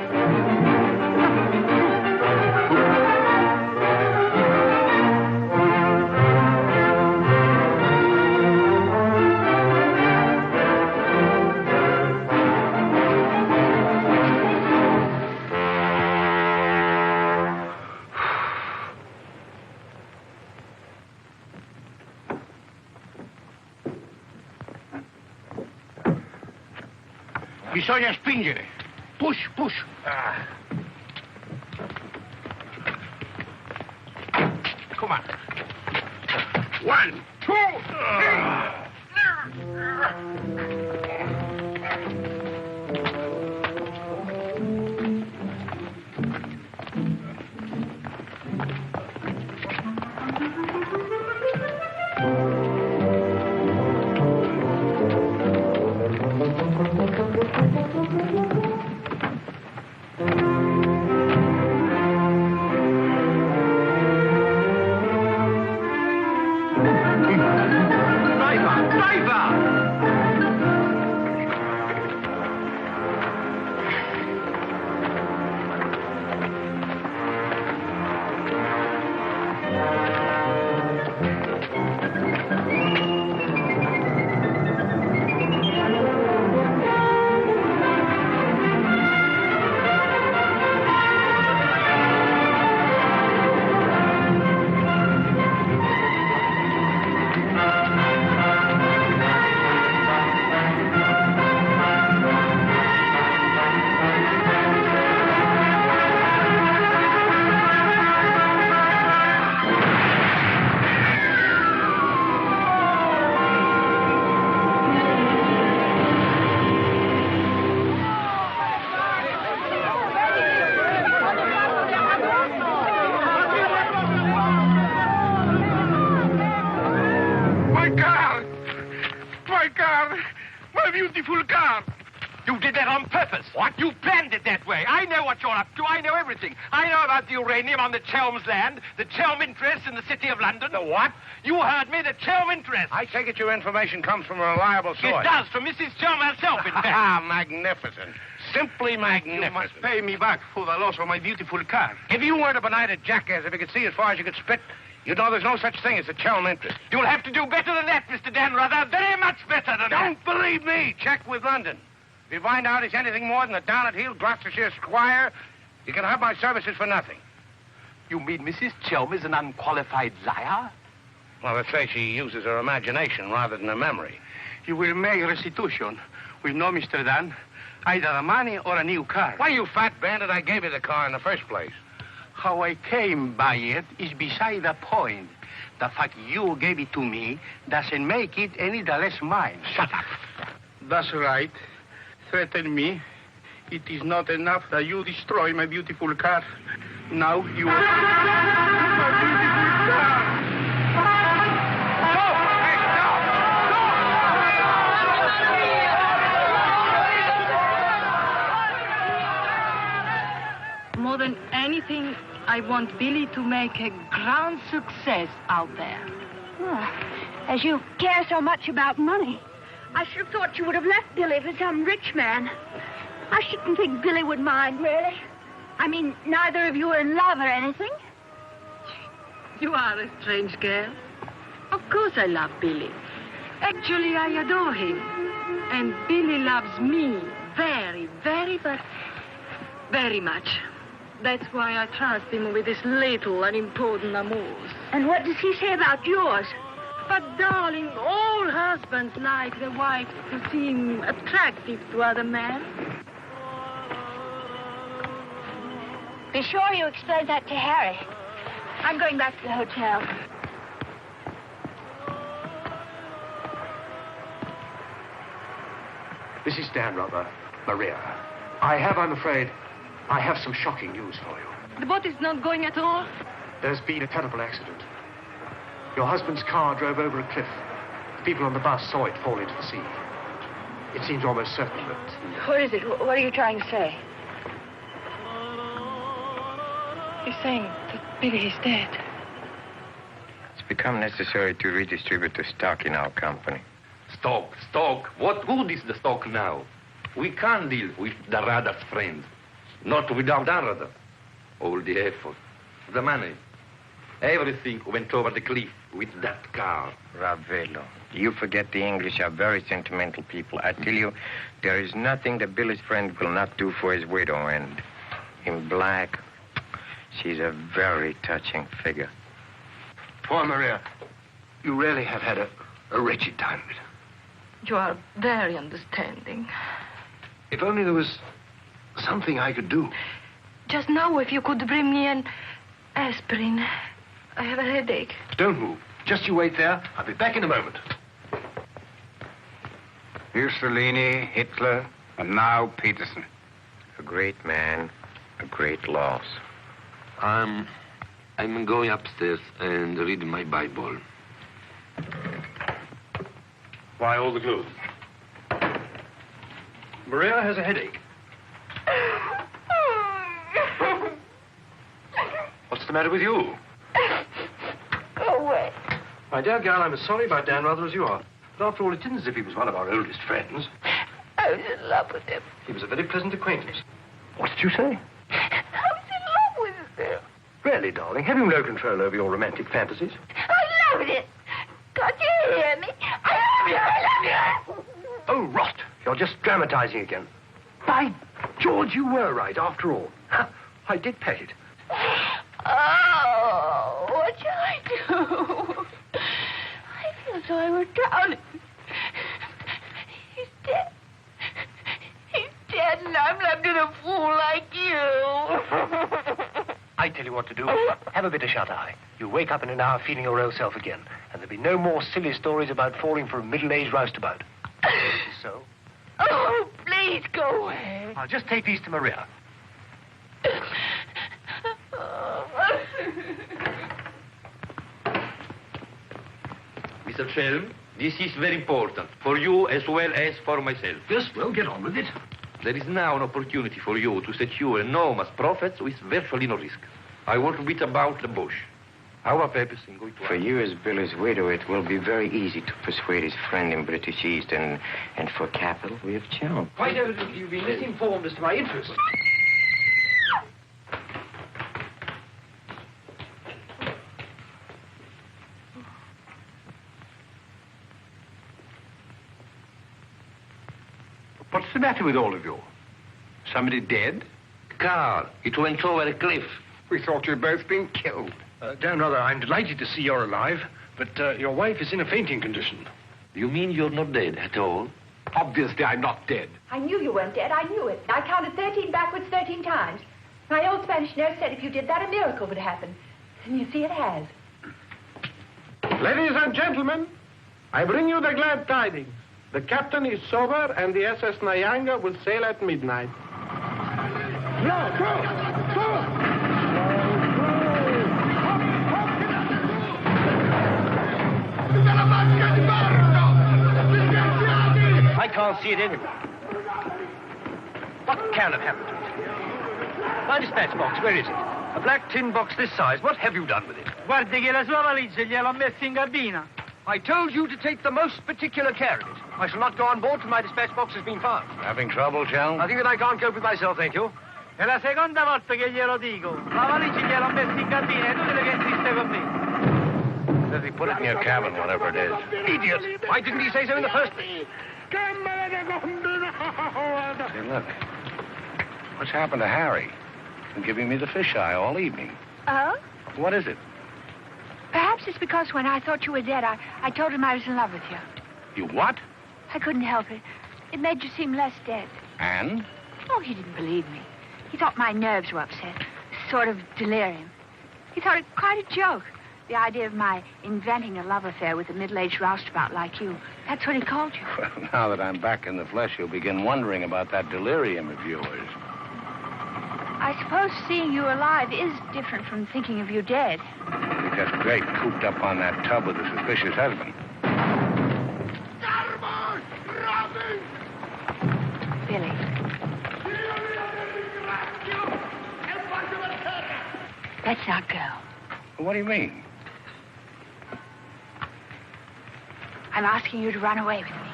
Speaker 9: Bisogna spingere. Push, push. Come on. 1, 2,
Speaker 8: beautiful car. You did that on purpose. What? You planned it that way. I know what you're up to. I know everything. I know about the uranium on the Chelm's land, the Chelm interest in the City of London.
Speaker 2: The what?
Speaker 8: You heard me, the Chelm interest.
Speaker 2: I take it your information comes from a reliable source.
Speaker 8: It does, from Mrs. Chelm herself, in fact.
Speaker 2: Ah, magnificent. Simply magnificent.
Speaker 9: You must pay me back for the loss of my beautiful car.
Speaker 2: If you weren't a benighted jackass, if you could see as far as you could spit, you'd know there's no such thing as a Chelm interest.
Speaker 8: You'll have to do better than that, Mr. Danrother. Very much better than that.
Speaker 2: Don't believe me. Check with London. If you find out he's anything more than a down-at-heel Gloucestershire squire, you can have my services for nothing.
Speaker 8: You mean Mrs. Chelm is an unqualified liar?
Speaker 2: Well, let's say she uses her imagination rather than her memory.
Speaker 9: You will make restitution with no Mr. Dan, either the money or a new car.
Speaker 2: Why, you fat bandit, I gave you the car in the first place.
Speaker 9: How I came by it is beside the point. The fact you gave it to me doesn't make it any the less mine.
Speaker 2: Shut up.
Speaker 9: That's right. Threaten me. It is not enough that you destroy my beautiful car. Now you... my beautiful car!
Speaker 4: More than anything, I want Billy to make a grand success out there.
Speaker 11: Oh, as you care so much about money, I should have thought you would have left Billy for some rich man. I shouldn't think Billy would mind, really. I mean, neither of you are in love or anything.
Speaker 4: You are a strange girl. Of course I love Billy. Actually, I adore him. And Billy loves me very, very, very much. That's why I trust him with his little unimportant amours.
Speaker 11: And what does he say about yours?
Speaker 4: But, darling, all husbands like their wives to seem attractive to other men.
Speaker 3: Be sure you explain that to Harry. I'm going back to the hotel.
Speaker 5: This is Dan Rubber, Maria. I'm afraid, I have some shocking news for you.
Speaker 4: The boat is not going at all?
Speaker 5: There's been a terrible accident. Your husband's car drove over a cliff. The people on the bus saw it fall into the sea. It seems almost certain that...
Speaker 3: What is it? What are you trying to say?
Speaker 4: He's saying that Billy is dead.
Speaker 10: It's become necessary to redistribute the stock in our company.
Speaker 12: Stock. What good is the stock now? We can't deal with the Rada's friends. Not without Arada. All the effort, the money, everything went over the cliff with that car.
Speaker 10: Ravello, you forget the English are very sentimental people. I tell you, there is nothing that Billy's friend will not do for his widow. And in black, she's a very touching figure.
Speaker 5: Poor Maria, you really have had a wretched time of it.
Speaker 4: You are very understanding.
Speaker 5: If only there was something I could do.
Speaker 4: Just now, if you could bring me an aspirin. I have a headache.
Speaker 5: Don't move. Just you wait there. I'll be back in a moment.
Speaker 2: Mussolini, Hitler, and now Peterson.
Speaker 10: A great man, a great loss.
Speaker 12: I'm going upstairs and reading my Bible.
Speaker 5: Why all the gloom? Maria has a headache. What's the matter with you?
Speaker 3: Go away.
Speaker 5: My dear girl, I'm as sorry about Dan rather as you are. But after all, it isn't as if he was one of our oldest friends.
Speaker 3: I was in love with him.
Speaker 5: He was a very pleasant acquaintance. What did you say?
Speaker 3: I was in love with him.
Speaker 5: Really, darling, have you no control over your romantic fantasies?
Speaker 3: I loved it. Can't you hear me? I love you.
Speaker 5: Oh, rot. You're just dramatizing again. By George, you were right, after all. I did pet it.
Speaker 3: Oh, what shall I do? I feel so I were drowning. He's dead. He's dead, and I'm left in a fool like you.
Speaker 5: I tell you what to do. Have a bit of shut-eye. You wake up in an hour feeling your old self again, and there'll be no more silly stories about falling for a middle-aged roustabout. So?
Speaker 3: Oh, please go away.
Speaker 5: I'll just take these to Maria.
Speaker 12: Mr. Shelm, this is very important, for you as well as for myself.
Speaker 5: Yes, well, get on with it.
Speaker 12: There is now an opportunity for you to secure enormous profits with virtually no risk. I want to beat about the bush. Our purpose in going to...
Speaker 10: For you as Billy's widow, it will be very easy to persuade his friend in British East, and for capital, we have charm.
Speaker 5: Quite evidently, you've been misinformed as to my interests. What's the matter with all of you? Somebody dead?
Speaker 12: Car, it went over a cliff.
Speaker 5: We thought you'd both been killed. Dan, rather, I'm delighted to see you're alive, but your wife is in a fainting condition.
Speaker 12: You mean you're not dead at all?
Speaker 5: Obviously, I'm not dead.
Speaker 3: I knew you weren't dead. I knew it. I counted 13 backwards 13 times. My old Spanish nurse said if you did that, a miracle would happen. And you see, it has.
Speaker 6: Ladies and gentlemen, I bring you the glad tidings. The captain is sober, and the SS Nyanga will sail at midnight.
Speaker 5: I can't see it anywhere. What can have happened to it? My dispatch box, where is it?
Speaker 13: A black tin box this size. What have you done with it?
Speaker 14: Guardi che la sua valigia gliel'ho messa in cabina.
Speaker 13: I told you to take the most particular care of it. I shall not go on board till my dispatch box has been found.
Speaker 2: Having trouble, Chell?
Speaker 13: I think that I can't cope with myself, thank you.
Speaker 14: È la seconda volta che glielo dico. La valigia gliel'ho messa in cabina, è inutile che insiste con me.
Speaker 2: Says he put it in your cabin, whatever it is.
Speaker 13: Idiot! Why didn't he say so in the first place?
Speaker 2: Say, look. What's happened to Harry? He's been giving me the fisheye all evening.
Speaker 3: Oh?
Speaker 2: What is it?
Speaker 3: Perhaps it's because when I thought you were dead, I told him I was in love with you.
Speaker 2: You what?
Speaker 3: I couldn't help it. It made you seem less dead.
Speaker 2: And?
Speaker 3: Oh, he didn't believe me. He thought my nerves were upset. Sort of delirium. He thought it quite a joke. The idea of my inventing a love affair with a middle-aged roustabout like you. That's what he called you.
Speaker 2: Well, now that I'm back in the flesh, you'll begin wondering about that delirium of yours.
Speaker 3: I suppose seeing you alive is different from thinking of you dead.
Speaker 2: You're just great cooped up on that tub with a suspicious husband.
Speaker 3: Billy. Let's not go.
Speaker 2: What do you mean?
Speaker 3: I'm asking you to run away with me.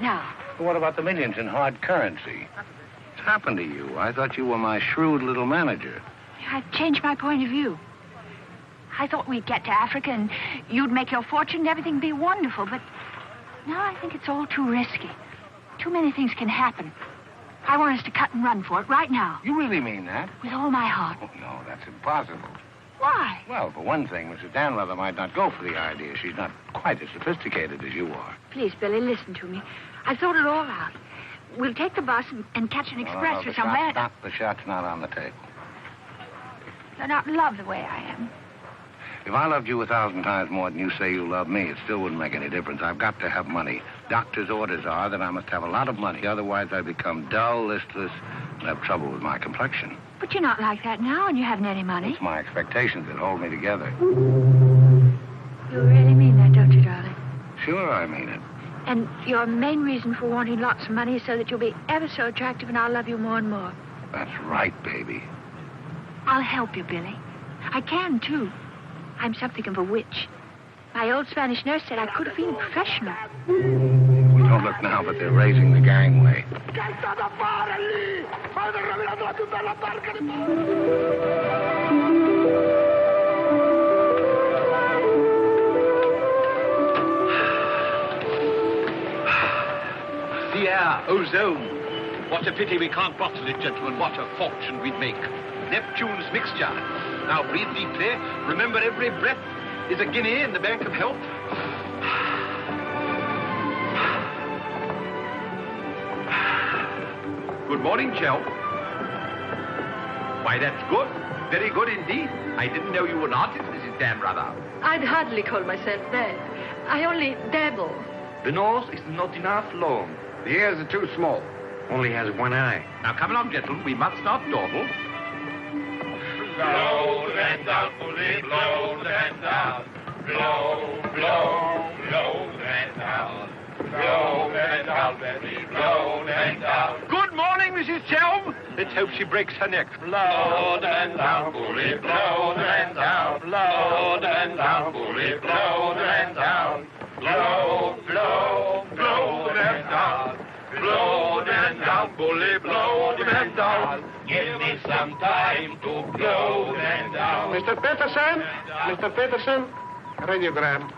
Speaker 3: Now.
Speaker 2: What about the millions in hard currency? What's happened to you? I thought you were my shrewd little manager.
Speaker 3: I've changed my point of view. I thought we'd get to Africa and you'd make your fortune and everything be wonderful, but now I think it's all too risky. Too many things can happen. I want us to cut and run for it right now.
Speaker 2: You really mean that?
Speaker 3: With all my heart.
Speaker 2: Oh, no, that's impossible.
Speaker 3: Why?
Speaker 2: Well, for one thing, Mrs. Danrather might not go for the idea. She's not quite as sophisticated as you are.
Speaker 3: Please, Billy, listen to me. I've thought it all out. We'll take the bus and catch an express for somewhere.
Speaker 2: The shot's not on the table.
Speaker 3: You're not in love the way I am.
Speaker 2: If I loved you 1,000 times more than you say you love me, it still wouldn't make any difference. I've got to have money. Doctor's orders are that I must have a lot of money. Otherwise, I become dull, listless, and have trouble with my complexion.
Speaker 3: But you're not like that now, and you haven't any money.
Speaker 2: It's my expectations that hold me together.
Speaker 3: You really mean that, don't you, darling?
Speaker 2: Sure, I mean it.
Speaker 3: And your main reason for wanting lots of money is so that you'll be ever so attractive and I'll love you more and more.
Speaker 2: That's right, baby.
Speaker 3: I'll help you, Billy. I can, too. I'm something of a witch. My old Spanish nurse said I could have been a professional.
Speaker 2: Don't look now, but they're raising the gangway.
Speaker 8: The air, ozone. What a pity we can't bottle it, gentlemen. What a fortune we'd make. Neptune's mixture. Now breathe deeply. Remember, every breath is a guinea in the bank of health. Good morning, Chell. Why, that's good. Very good indeed. I didn't know you were an artist, Mrs. Danrather.
Speaker 4: I'd hardly call myself that. I only dabble.
Speaker 12: The nose is not enough long.
Speaker 2: The ears are too small.
Speaker 7: Only has one eye.
Speaker 8: Now, come along, gentlemen. We must not dawdle.
Speaker 15: Blow the man down, bully, blow the man down. Blow, blow, blow the man down. Blow the man down, baby, blow the man down.
Speaker 8: Good morning, Mrs. Chelm. Let's hope she breaks her neck.
Speaker 15: Blow the man down, bully, blow the man down. Blow the man down, bully, blow the man down. Blow, blow, blow the man down. Blow the man down, bully, blow the man down. Give me some time to blow the man down.
Speaker 6: Mr. Peterson? Mr. Peterson? Radiogram.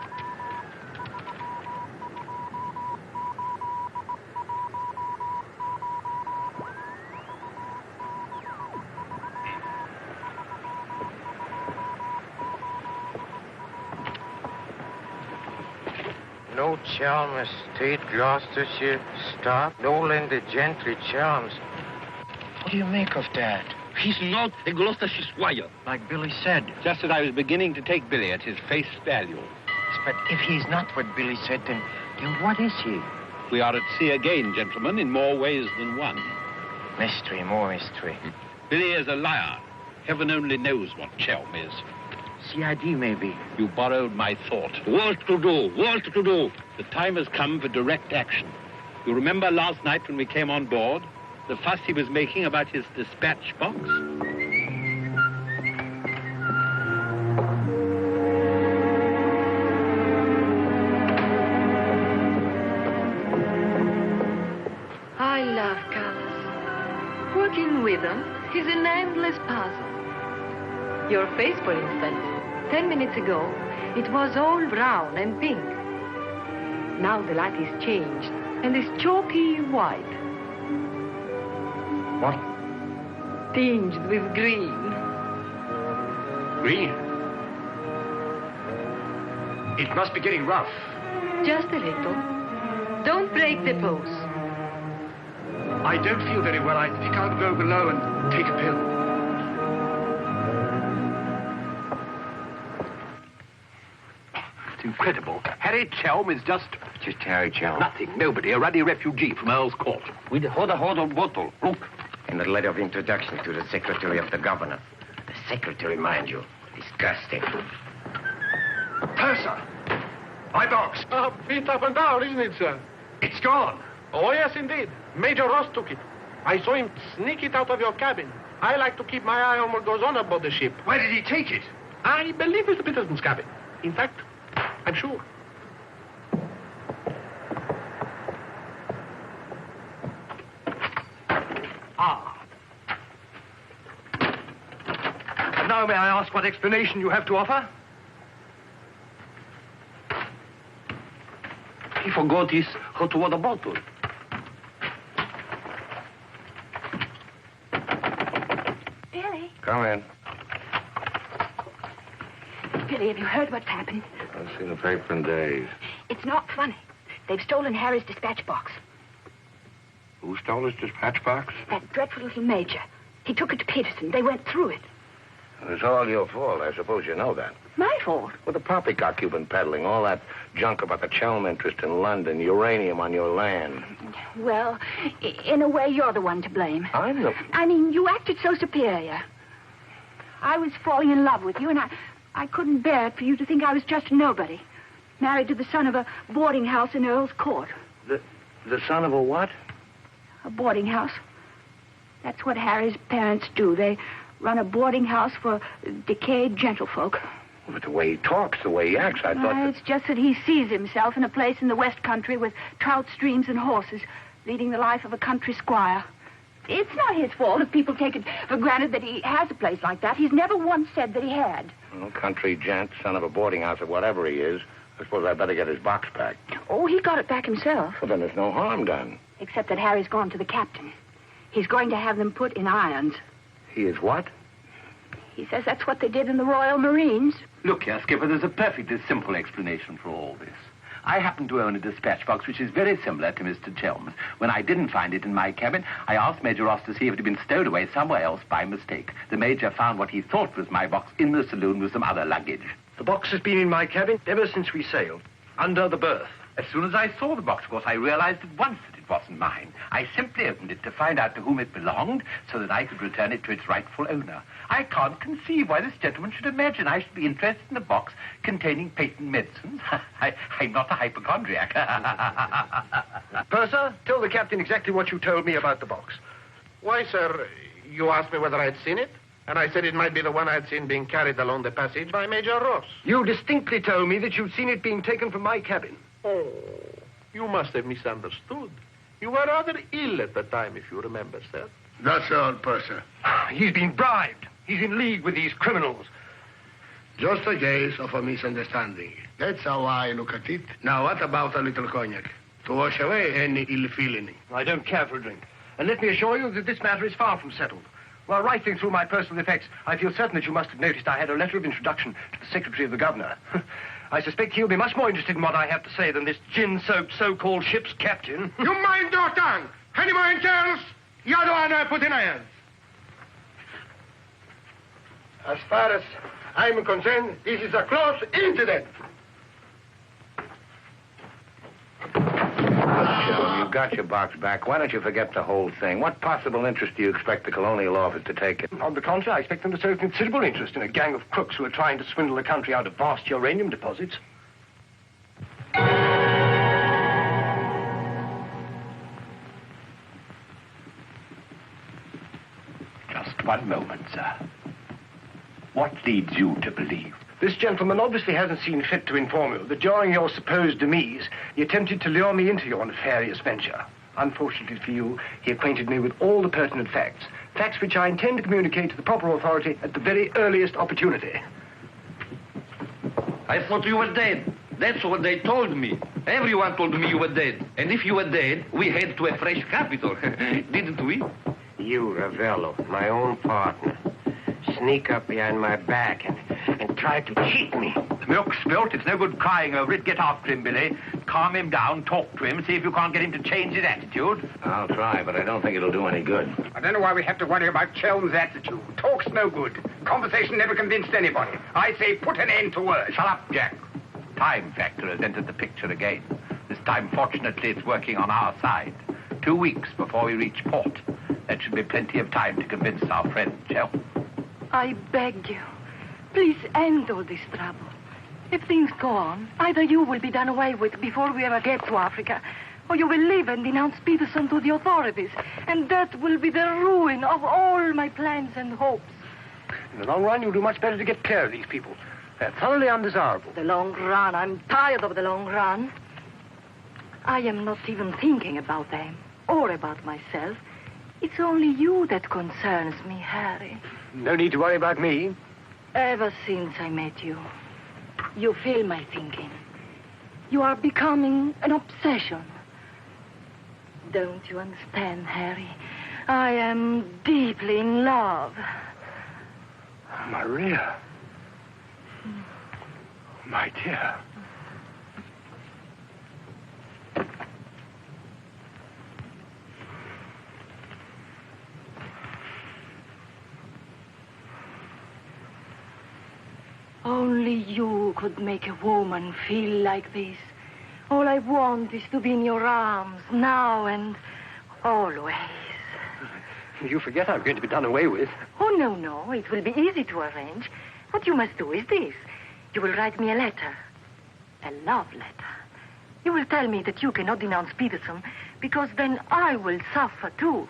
Speaker 10: No Chelm Estate, Gloucestershire. Stop. No Linda Gentry Chelms. What do you make of that?
Speaker 8: He's not a Gloucestershire squire.
Speaker 10: Like Billy said.
Speaker 1: Just as I was beginning to take Billy at his face value.
Speaker 10: But if he's not what Billy said, then what is he?
Speaker 1: We are at sea again, gentlemen, in more ways than one.
Speaker 10: Mystery, more mystery.
Speaker 1: Billy is a liar. Heaven only knows what Chelm is.
Speaker 10: CID, maybe.
Speaker 1: You borrowed my thought. What to do? What to do? The time has come for direct action. You remember last night when we came on board? The fuss he was making about his dispatch box?
Speaker 4: is an endless puzzle. Your face, for instance. 10 minutes ago, it was all brown and pink. Now the light is changed and is chalky white.
Speaker 5: What?
Speaker 4: Tinged with green.
Speaker 5: Green? It must be getting rough.
Speaker 4: Just a little. Don't break the pose.
Speaker 5: I don't feel very well. I think I'll go below and take a pill.
Speaker 8: It's incredible. Harry Chelm is just
Speaker 10: Harry Chelm.
Speaker 8: nothing, nobody, a ruddy refugee from Earl's Court.
Speaker 12: With a hot bottle. Look.
Speaker 10: And a letter of introduction to the secretary of the governor. The secretary, mind you. Disgusting.
Speaker 5: Purser! My box.
Speaker 6: Feet up and down, isn't it, sir?
Speaker 5: It's gone.
Speaker 6: Oh, yes, indeed. Major Ross took it. I saw him sneak it out of your cabin. I like to keep my eye on what goes on aboard the ship.
Speaker 5: Where did he take it?
Speaker 6: I believe it's the Peterson's cabin. In fact, I'm sure.
Speaker 5: And now may I ask what explanation you have to offer?
Speaker 12: He forgot his hot water bottle.
Speaker 11: Billy?
Speaker 2: Come in.
Speaker 11: Billy, have you heard what's happened?
Speaker 2: I've seen the paper in days.
Speaker 11: It's not funny. They've stolen Harry's dispatch box.
Speaker 2: Who stole his dispatch box?
Speaker 11: That dreadful little major. He took it to Peterson. They went through it.
Speaker 2: It's all your fault. I suppose you know that.
Speaker 11: My fault?
Speaker 2: Well, the poppycock you've been peddling, all that junk about the Chelm interest in London, uranium on your land.
Speaker 11: Well, in a way, you're the one to blame.
Speaker 2: I'm the...
Speaker 11: I mean, you acted so superior. I was falling in love with you, and I couldn't bear it for you to think I was just a nobody. Married to the son of a boarding house in Earl's Court.
Speaker 2: The son of a what?
Speaker 11: A boarding house. That's what Harry's parents do. They run a boarding house for decayed gentlefolk.
Speaker 2: But the way he talks, the way he acts, I thought that...
Speaker 11: It's just that he sees himself in a place in the West Country with trout streams and horses, leading the life of a country squire. It's not his fault if people take it for granted that he has a place like that. He's never once said that he had.
Speaker 2: Well, country gent, son of a boarding house or whatever he is. I suppose I'd better get his box back.
Speaker 11: Oh, he got it back himself.
Speaker 2: Well, then there's no harm done.
Speaker 11: Except that Harry's gone to the captain. He's going to have them put in irons.
Speaker 2: He is what?
Speaker 11: He says that's what they did in the Royal Marines.
Speaker 8: Look here, Skipper, there's a perfectly simple explanation for all this. I happen to own a dispatch box which is very similar to Mr. Chelm's. When I didn't find it in my cabin, I asked Major Ross to see if it had been stowed away somewhere else by mistake. The Major found what he thought was my box in the saloon with some other luggage.
Speaker 5: The box has been in my cabin ever since we sailed, under the berth.
Speaker 8: As soon as I saw the box, of course, I realized at once that it wasn't mine. I simply opened it to find out to whom it belonged so that I could return it to its rightful owner. I can't conceive why this gentleman should imagine I should be interested in a box containing patent medicines. I'm not a hypochondriac.
Speaker 5: Purser, tell the captain exactly what you told me about the box.
Speaker 6: Why, sir, you asked me whether I'd seen it, and I said it might be the one I'd seen being carried along the passage by Major Ross.
Speaker 5: You distinctly told me that you'd seen it being taken from my cabin.
Speaker 6: Oh, you must have misunderstood. You were rather ill at the time, if you remember, sir.
Speaker 5: That's all, Purser. He's been bribed. He's in league with these criminals.
Speaker 16: Just a case of a misunderstanding. That's how I look at it. Now, what about a little cognac? To wash away any ill feeling.
Speaker 5: I don't care for a drink. And let me assure you that this matter is far from settled. While rifling through my personal effects, I feel certain that you must have noticed I had a letter of introduction to the secretary of the governor. I suspect he'll be much more interested in what I have to say than this gin-soaked so-called ship's captain.
Speaker 16: You mind your tongue! Any more else? You're the one I put in irons. As far as I'm concerned, this is a close incident.
Speaker 2: You got your box back. Why don't you forget the whole thing? What possible interest do you expect the colonial office to take in?
Speaker 5: On the contrary, I expect them to show considerable interest in a gang of crooks who are trying to swindle the country out of vast uranium deposits.
Speaker 8: Just one moment, sir. What leads you to believe?
Speaker 5: This gentleman obviously hasn't seen fit to inform you that during your supposed demise, he attempted to lure me into your nefarious venture.
Speaker 13: Unfortunately for you, he acquainted me with all the pertinent facts. Facts which I intend to communicate to the proper authority at the very earliest opportunity.
Speaker 12: I thought you were dead. That's what they told me. Everyone told me you were dead. And if you were dead, we head to a fresh capital. Didn't we?
Speaker 10: You, Ravello, my own partner, sneak up behind my back and try to cheat me.
Speaker 8: The milk's spilt. It's no good crying over it. Get after him, Billy. Calm him down. Talk to him. See if you can't get him to change his attitude.
Speaker 2: I'll try, but I don't think it'll do any good.
Speaker 7: I don't know why we have to worry about Chelm's attitude. Talk's no good. Conversation never convinced anybody. I say put an end to words.
Speaker 8: Shut up, Jack. Time factor has entered the picture again. This time, fortunately, it's working on our side. 2 weeks before we reach port. That should be plenty of time to convince our friend, Chel.
Speaker 4: I beg you, please end all this trouble. If things go on, either you will be done away with before we ever get to Africa, or you will leave and denounce Peterson to the authorities, and that will be the ruin of all my plans and hopes.
Speaker 13: In the long run, you'll do much better to get clear of these people. They're thoroughly undesirable.
Speaker 4: The long run. I'm tired of the long run. I am not even thinking about them or about myself. It's only you that concerns me, Harry.
Speaker 13: No need to worry about me.
Speaker 4: Ever since I met you, you fill my thinking. You are becoming an obsession. Don't you understand, Harry? I am deeply in love.
Speaker 13: Maria. My dear.
Speaker 4: Only you could make a woman feel like this. All I want is to be in your arms, now and always.
Speaker 13: You forget I'm going to be done away with.
Speaker 4: Oh, no. It will be easy to arrange. What you must do is this. You will write me a letter. A love letter. You will tell me that you cannot denounce Peterson, because then I will suffer too.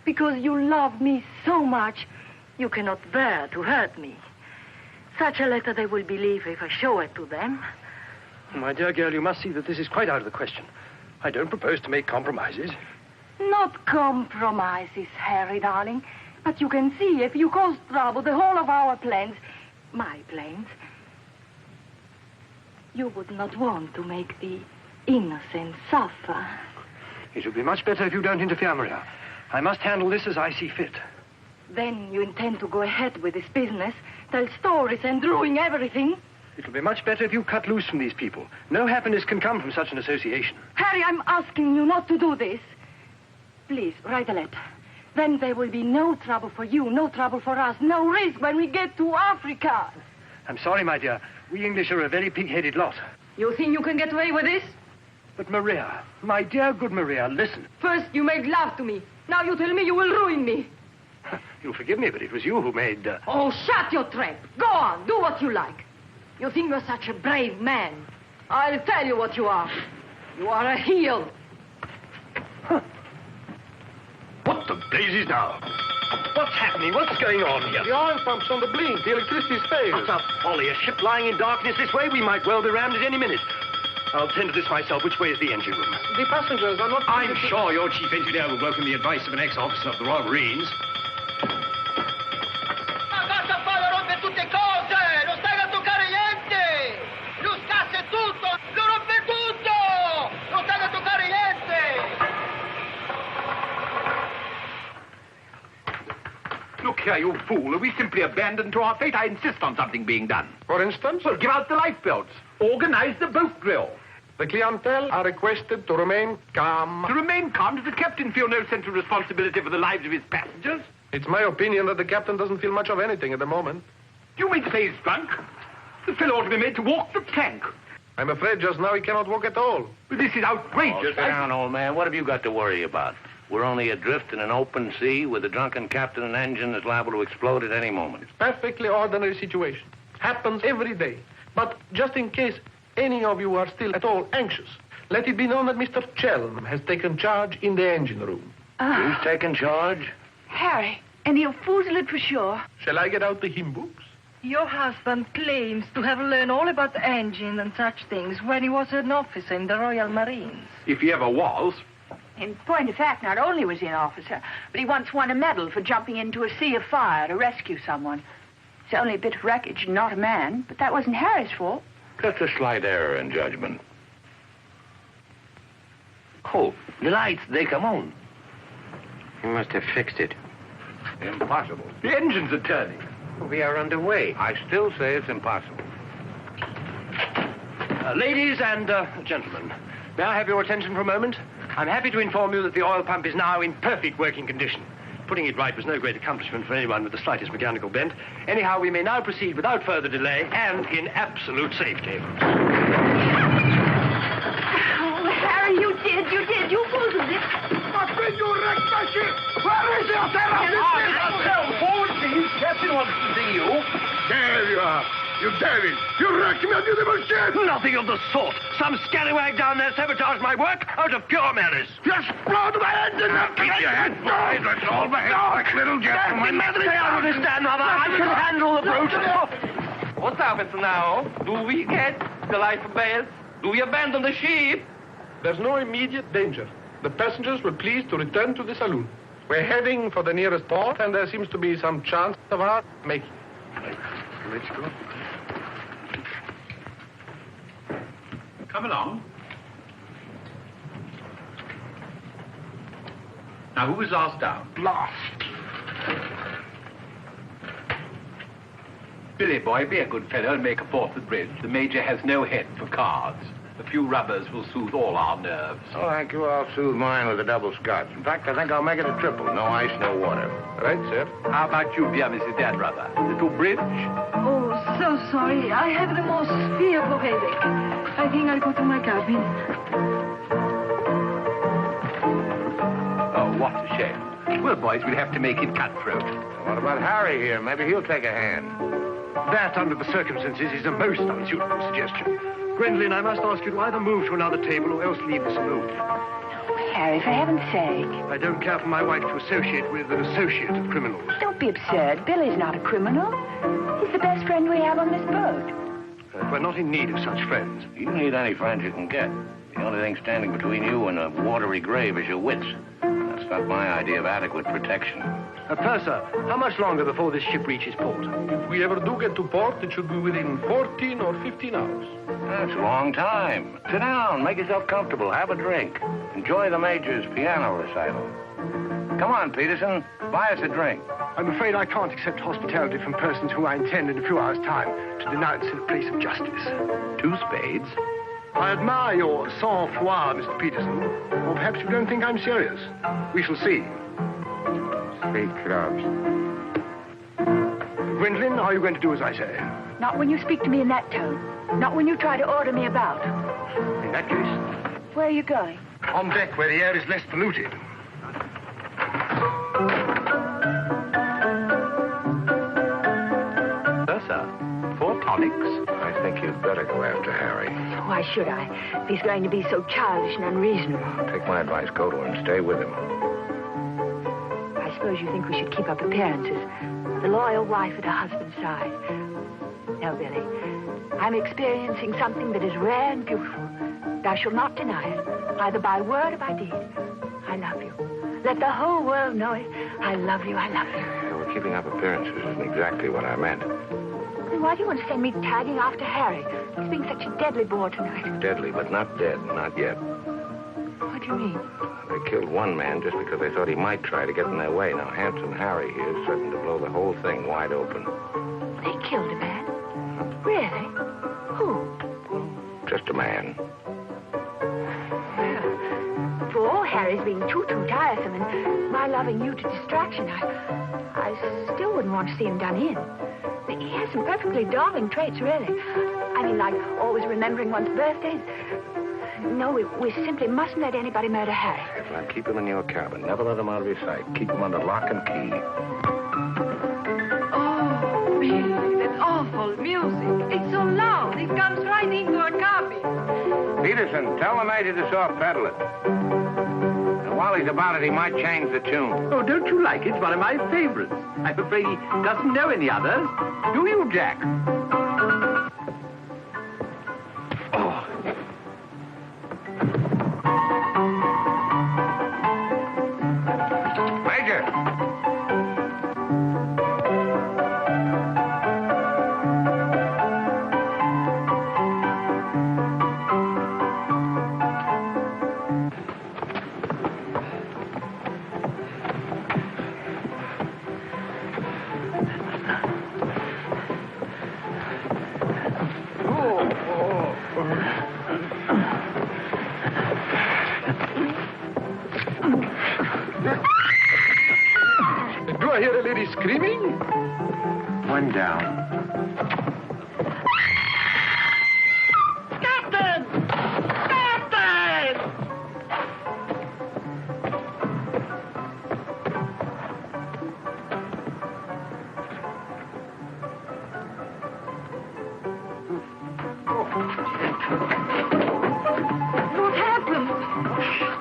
Speaker 4: Because you love me so much, you cannot bear to hurt me. Such a letter they will believe if I show it to them.
Speaker 13: My dear girl, you must see that this is quite out of the question. I don't propose to make compromises.
Speaker 4: Not compromises, Harry, darling. But you can see if you cause trouble, the whole of our plans, my plans, you would not want to make the innocent suffer.
Speaker 13: It would be much better if you don't interfere, Maria. I must handle this as I see fit.
Speaker 4: Then you intend to go ahead with this business, tell stories and ruin everything?
Speaker 13: It'll be much better if you cut loose from these people. No happiness can come from such an association.
Speaker 4: Harry, I'm asking you not to do this. Please, write a letter. Then there will be no trouble for you, no trouble for us, no risk when we get to Africa.
Speaker 13: I'm sorry, my dear. We English are a very pig-headed lot.
Speaker 4: You think you can get away with this?
Speaker 13: But Maria, my dear good Maria, listen.
Speaker 4: First you made love to me. Now you tell me you will ruin me.
Speaker 13: You'll forgive me, but it was you who made...
Speaker 4: Oh, shut your trap. Go on, do what you like. You think you're such a brave man. I'll tell you what you are. You are a heel.
Speaker 13: Huh. What the blazes now? What's happening? What's going on here?
Speaker 6: The oil pump's on the blink. The electricity's failed.
Speaker 13: Utter folly. A ship lying in darkness this way, we might well be rammed at any minute. I'll tend to this myself. Which way is the engine room?
Speaker 6: The passengers are not...
Speaker 17: I'm sure your chief engineer will welcome the advice of an ex-officer of the Royal Marines.
Speaker 8: Look here, you fool. Are we simply abandoned to our fate? I insist on something being done.
Speaker 6: For instance?
Speaker 8: Well, give out the lifebelts. Organize the boat drill.
Speaker 6: The clientele are requested to remain calm.
Speaker 8: To remain calm? Does the captain feel no sense of responsibility for the lives of his passengers?
Speaker 6: It's my opinion that the captain doesn't feel much of anything at the moment.
Speaker 8: Do you mean to say he's drunk? The fellow ought to be made to walk the plank.
Speaker 6: I'm afraid just now he cannot walk at all.
Speaker 8: But this is outrageous.
Speaker 2: Oh, sit down, old man. What have you got to worry about? We're only adrift in an open sea with a drunken captain and engine that's liable to explode at any moment.
Speaker 6: It's a perfectly ordinary situation. Happens every day. But just in case any of you are still at all anxious, let it be known that Mr. Chelm has taken charge in the engine room.
Speaker 2: Who's taken charge?
Speaker 3: Harry, and he'll foozle it for sure.
Speaker 6: Shall I get out the hymn books?
Speaker 4: Your husband claims to have learned all about engine and such things when he was an officer in the Royal Marines.
Speaker 8: If he ever was.
Speaker 3: In point of fact, not only was he an officer, but he once won a medal for jumping into a sea of fire to rescue someone. It's only a bit of wreckage, not a man, but that wasn't Harry's fault.
Speaker 2: Just a slight error in judgment.
Speaker 12: Oh, the lights, they come on.
Speaker 10: You must have fixed it.
Speaker 2: Impossible.
Speaker 12: The engines are turning.
Speaker 10: We are underway.
Speaker 2: I still say it's impossible.
Speaker 13: Ladies and gentlemen, may I have your attention for a moment? I'm happy to inform you that the oil pump is now in perfect working condition. Putting it right was no great accomplishment for anyone with the slightest mechanical bent. Anyhow, we may now proceed without further delay and in absolute safety.
Speaker 11: Oh, Harry, you did. You fooled it.
Speaker 16: But when you wrecked my ship, where is your terror?
Speaker 12: Forward, please. Captain wants to see you.
Speaker 16: There you are. You devil! You wrecked my beautiful ship!
Speaker 13: Nothing of the sort. Some scallywag down there sabotaged my work out of pure malice.
Speaker 16: You explode my engine!
Speaker 2: Keep your head down. Let's all behave like little gentlemen.
Speaker 13: I don't understand, Mother. I can handle the brute.
Speaker 12: What happens now? Do we get the life bail? Do we abandon the ship?
Speaker 6: There's no immediate danger. The passengers were pleased to return to the saloon. We're heading for the nearest port, and there seems to be some chance of our making.
Speaker 2: Let's go.
Speaker 8: Come along. Now, who was last down?
Speaker 6: Last.
Speaker 8: Billy boy, be a good fellow and make a port the bridge. The Major has no head for cards. A few rubbers will soothe all our nerves.
Speaker 2: Oh, thank you. I'll soothe mine with a double scotch. In fact, I think I'll make it a triple. No ice, no water.
Speaker 6: Right, sir.
Speaker 8: How about you, dear Mrs. Dadbrother? Little bridge?
Speaker 4: Oh, so sorry. I have the most fearful headache. I think I'll go to my cabin.
Speaker 8: Oh, what a shame. Well, boys, we'll have to make it cutthroat.
Speaker 2: What about Harry here? Maybe he'll take a hand.
Speaker 13: That, under the circumstances, is a most unsuitable suggestion. Gwendolen, I must ask you to either move to another table or else leave the saloon.
Speaker 3: Harry, for heaven's sake.
Speaker 13: I don't care for my wife to associate with an associate of criminals.
Speaker 3: Don't be absurd. Billy's not a criminal. He's the best friend we have on this boat.
Speaker 13: We're not in need of such friends.
Speaker 2: You need any friends you can get. The only thing standing between you and a watery grave is your wits. That's not my idea of adequate protection.
Speaker 13: Purser, how much longer before this ship reaches port?
Speaker 6: If we ever do get to port, it should be within 14 or 15 hours.
Speaker 2: That's a long time. Sit down, make yourself comfortable, have a drink. Enjoy the Major's piano recital. Come on, Peterson, buy us a drink.
Speaker 13: I'm afraid I can't accept hospitality from persons who I intend in a few hours' time to denounce in a place of justice.
Speaker 8: 2 spades.
Speaker 13: I admire your sang-froid, Mr. Peterson. Or perhaps you don't think I'm serious. We shall see.
Speaker 10: 3 clubs.
Speaker 13: Gwendolen, are you going to do as I say?
Speaker 3: Not when you speak to me in that tone. Not when you try to order me about.
Speaker 13: In that case...
Speaker 3: Where are you going?
Speaker 13: On deck, where the air is less polluted.
Speaker 8: Sir, 4 tonics.
Speaker 2: I think you'd better go after Harry.
Speaker 3: Why should I? If he's going to be so childish and unreasonable.
Speaker 2: Take my advice, go to him, stay with him.
Speaker 3: I suppose you think we should keep up appearances. The loyal wife at her husband's side. No, Billy. I'm experiencing something that is rare and beautiful. And I shall not deny it, either by word or by deed. I love you. Let the whole world know it. I love you, I love you.
Speaker 2: Yeah, well, keeping up appearances isn't exactly what I meant.
Speaker 3: Then why do you want to send me tagging after Harry? He's being such a deadly bore tonight.
Speaker 2: Deadly, but not dead, not yet.
Speaker 3: What do you mean?
Speaker 2: They killed one man just because they thought he might try to get in their way. Now, Handsome Harry here is certain to blow the whole thing wide open.
Speaker 3: They killed a man? Really? Who?
Speaker 2: Just a man.
Speaker 3: Well, for all Harry's being too tiresome and my loving you to distraction, I still wouldn't want to see him done in. He has some perfectly darling traits, really. I mean, like always remembering one's birthdays. No, we simply mustn't let anybody murder Harry.
Speaker 2: Well, keep him in your cabin. Never let him out of your sight. Keep him under lock and key.
Speaker 4: Oh, Billy, that awful music. It's so loud. It comes right into our cabin.
Speaker 2: Peterson, tell the Major to soft pedal it. And while he's about it, he might change the tune.
Speaker 8: Oh, don't you like it? It's one of my favorites. I'm afraid he doesn't know any others. Do you, Jack?
Speaker 10: one down.
Speaker 14: Captain! Captain!
Speaker 4: What happened?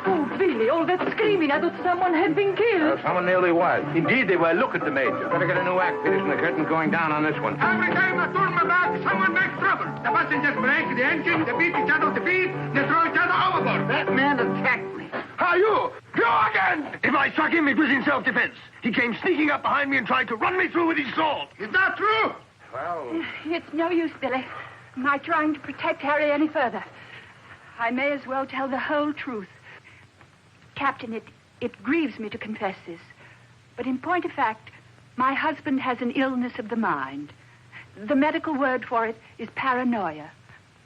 Speaker 4: Oh, Billy, all that screaming. I thought someone had been killed.
Speaker 2: Someone nearly was. Indeed, they were. Look at the Major. Better get a new act finished and the curtain going down on this one.
Speaker 16: Every time I turn my back, someone makes trouble. The passengers break the engine, they beat each other with the feet, they throw each other overboard.
Speaker 7: That man attacked me.
Speaker 5: How you? You again! If I struck him, it was in self-defense. He came sneaking up behind me and tried to run me through with his sword.
Speaker 16: Is that true?
Speaker 2: Well...
Speaker 3: It's no use, Billy. My trying to protect Harry any further. I may as well tell the whole truth. Captain, it grieves me to confess this. But in point of fact, my husband has an illness of the mind. The medical word for it is paranoia.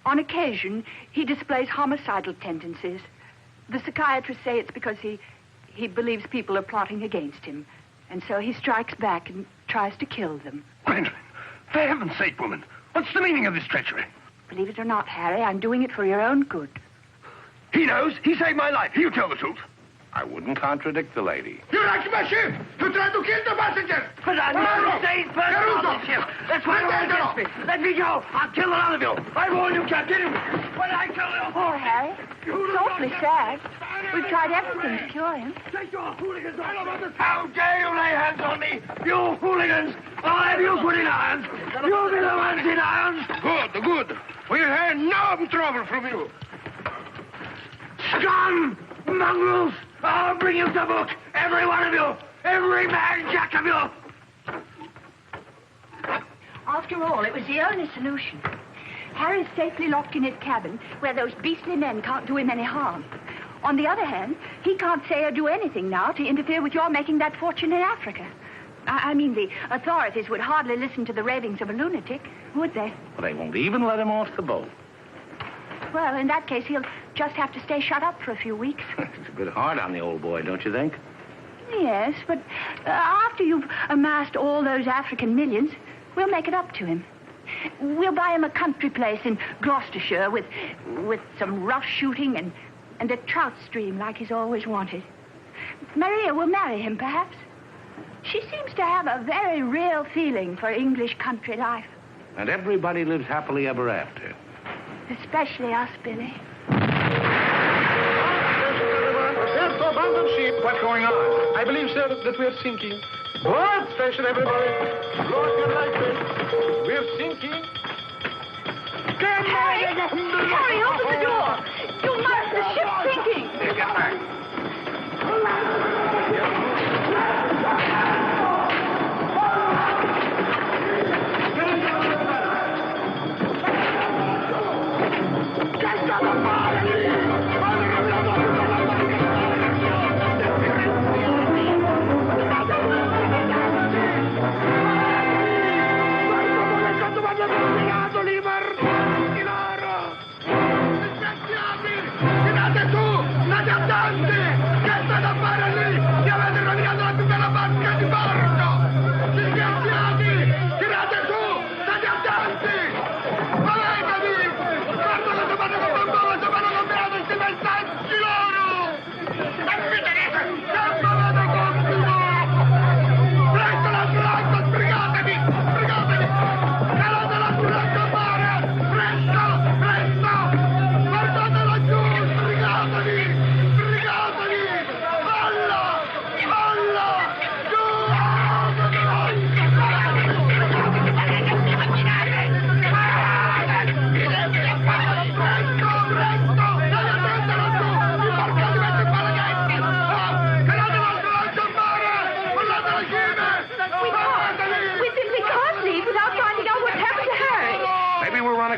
Speaker 3: On occasion, he displays homicidal tendencies. The psychiatrists say it's because he believes people are plotting against him. And so he strikes back and tries to kill them.
Speaker 5: Gwendolyn, for heaven's sake, woman, what's the meaning of this treachery?
Speaker 3: Believe it or not, Harry, I'm doing it for your own good.
Speaker 5: He knows. He saved my life. He'll tell the truth.
Speaker 2: I wouldn't contradict the lady.
Speaker 16: You wrecked my ship! You tried to kill the passengers!
Speaker 14: But I'm not a safe person on this ship. That's why you're against me. Let me go. I'll kill the lot of you. I warn you, Captain. When I kill you...
Speaker 3: Poor Harry. It's awfully sad. We've tried everything to cure him.
Speaker 14: Take your hooligans off. How dare you lay hands on me? You hooligans! I'll have you put in irons. You'll be the ones in irons.
Speaker 16: Good, good. We'll have no trouble from you.
Speaker 14: Scum! Mongrels! I'll bring you to book. Every one of you. Every man jack of you.
Speaker 3: After all, it was the only solution. Harry's safely locked in his cabin, where those beastly men can't do him any harm. On the other hand, he can't say or do anything now to interfere with your making that fortune in Africa. I mean, the authorities would hardly listen to the ravings of a lunatic, would they?
Speaker 2: Well, they won't even let him off the boat.
Speaker 3: Well, in that case, he'll just have to stay shut up for a few weeks.
Speaker 2: It's a bit hard on the old boy, don't you think?
Speaker 3: Yes, but after you've amassed all those African millions, we'll make it up to him. We'll buy him a country place in Gloucestershire with some rough shooting and a trout stream like he's always wanted. Maria will marry him, perhaps. She seems to have a very real feeling for English country life.
Speaker 2: And everybody lives happily ever after.
Speaker 3: Especially us, Billy.
Speaker 6: There's to abandon ship. What's going on? I believe, sir, that we're sinking. What? Station, everybody. Look at like this. We're sinking.
Speaker 3: Harry! Harry, open the door! You must! The ship's sinking!
Speaker 2: Get back.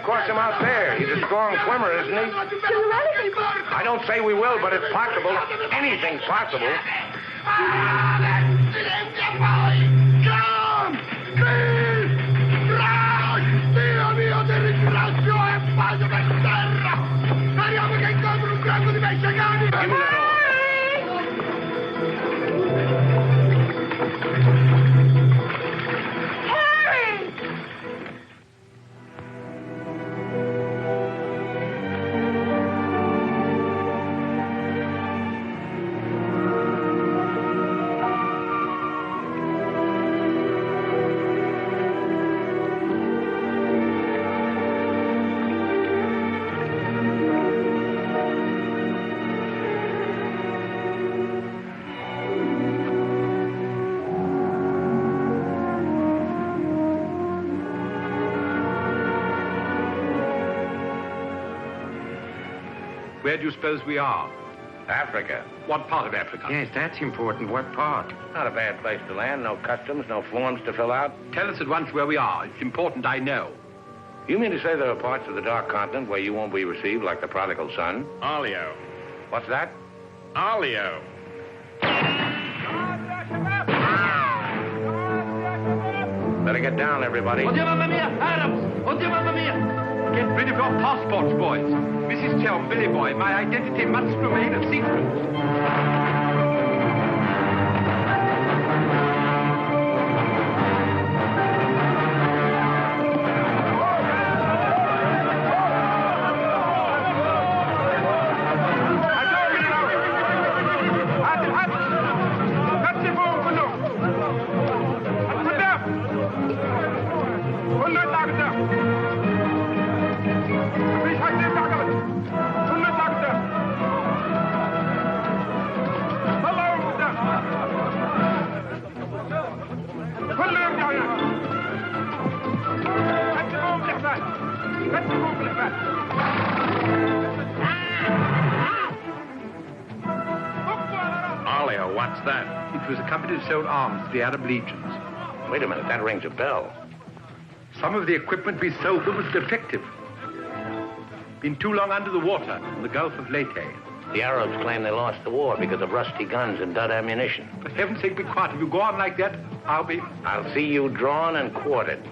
Speaker 2: Him out there. He's a strong swimmer, isn't he? I don't say we will, but it's possible. Anything's possible.
Speaker 16: Dio mio, ti ringrazio e pace per terra! Speriamo che incontri un branco di pesce cani!
Speaker 3: Harry!
Speaker 1: Where do you suppose we are?
Speaker 2: Africa.
Speaker 1: What part of Africa?
Speaker 10: Yes, that's important. What part?
Speaker 2: Not a bad place to land. No customs, no forms to fill out.
Speaker 1: Tell us at once where we are. It's important I know.
Speaker 2: You mean to say there are parts of the Dark Continent where you won't be received like the prodigal son?
Speaker 12: Olio.
Speaker 2: What's that?
Speaker 12: Olio.
Speaker 2: Better get down, everybody.
Speaker 1: Oddio mamma mia, Arabs! Oddio mamma mia! Get rid of your passports, boys. Mrs. Tell, Billy Boy, my identity must remain a secret.
Speaker 12: Olio, what's that?
Speaker 1: It was a company that sold arms to the Arab legions.
Speaker 2: Wait a minute, that rings a bell.
Speaker 1: Some of the equipment we sold them was defective. Been too long under the water in the Gulf of Leyte.
Speaker 2: The Arabs claim they lost the war because of rusty guns and dud ammunition.
Speaker 1: For heaven's sake, be quiet. If you go on like that, I'll
Speaker 2: see you drawn and quartered.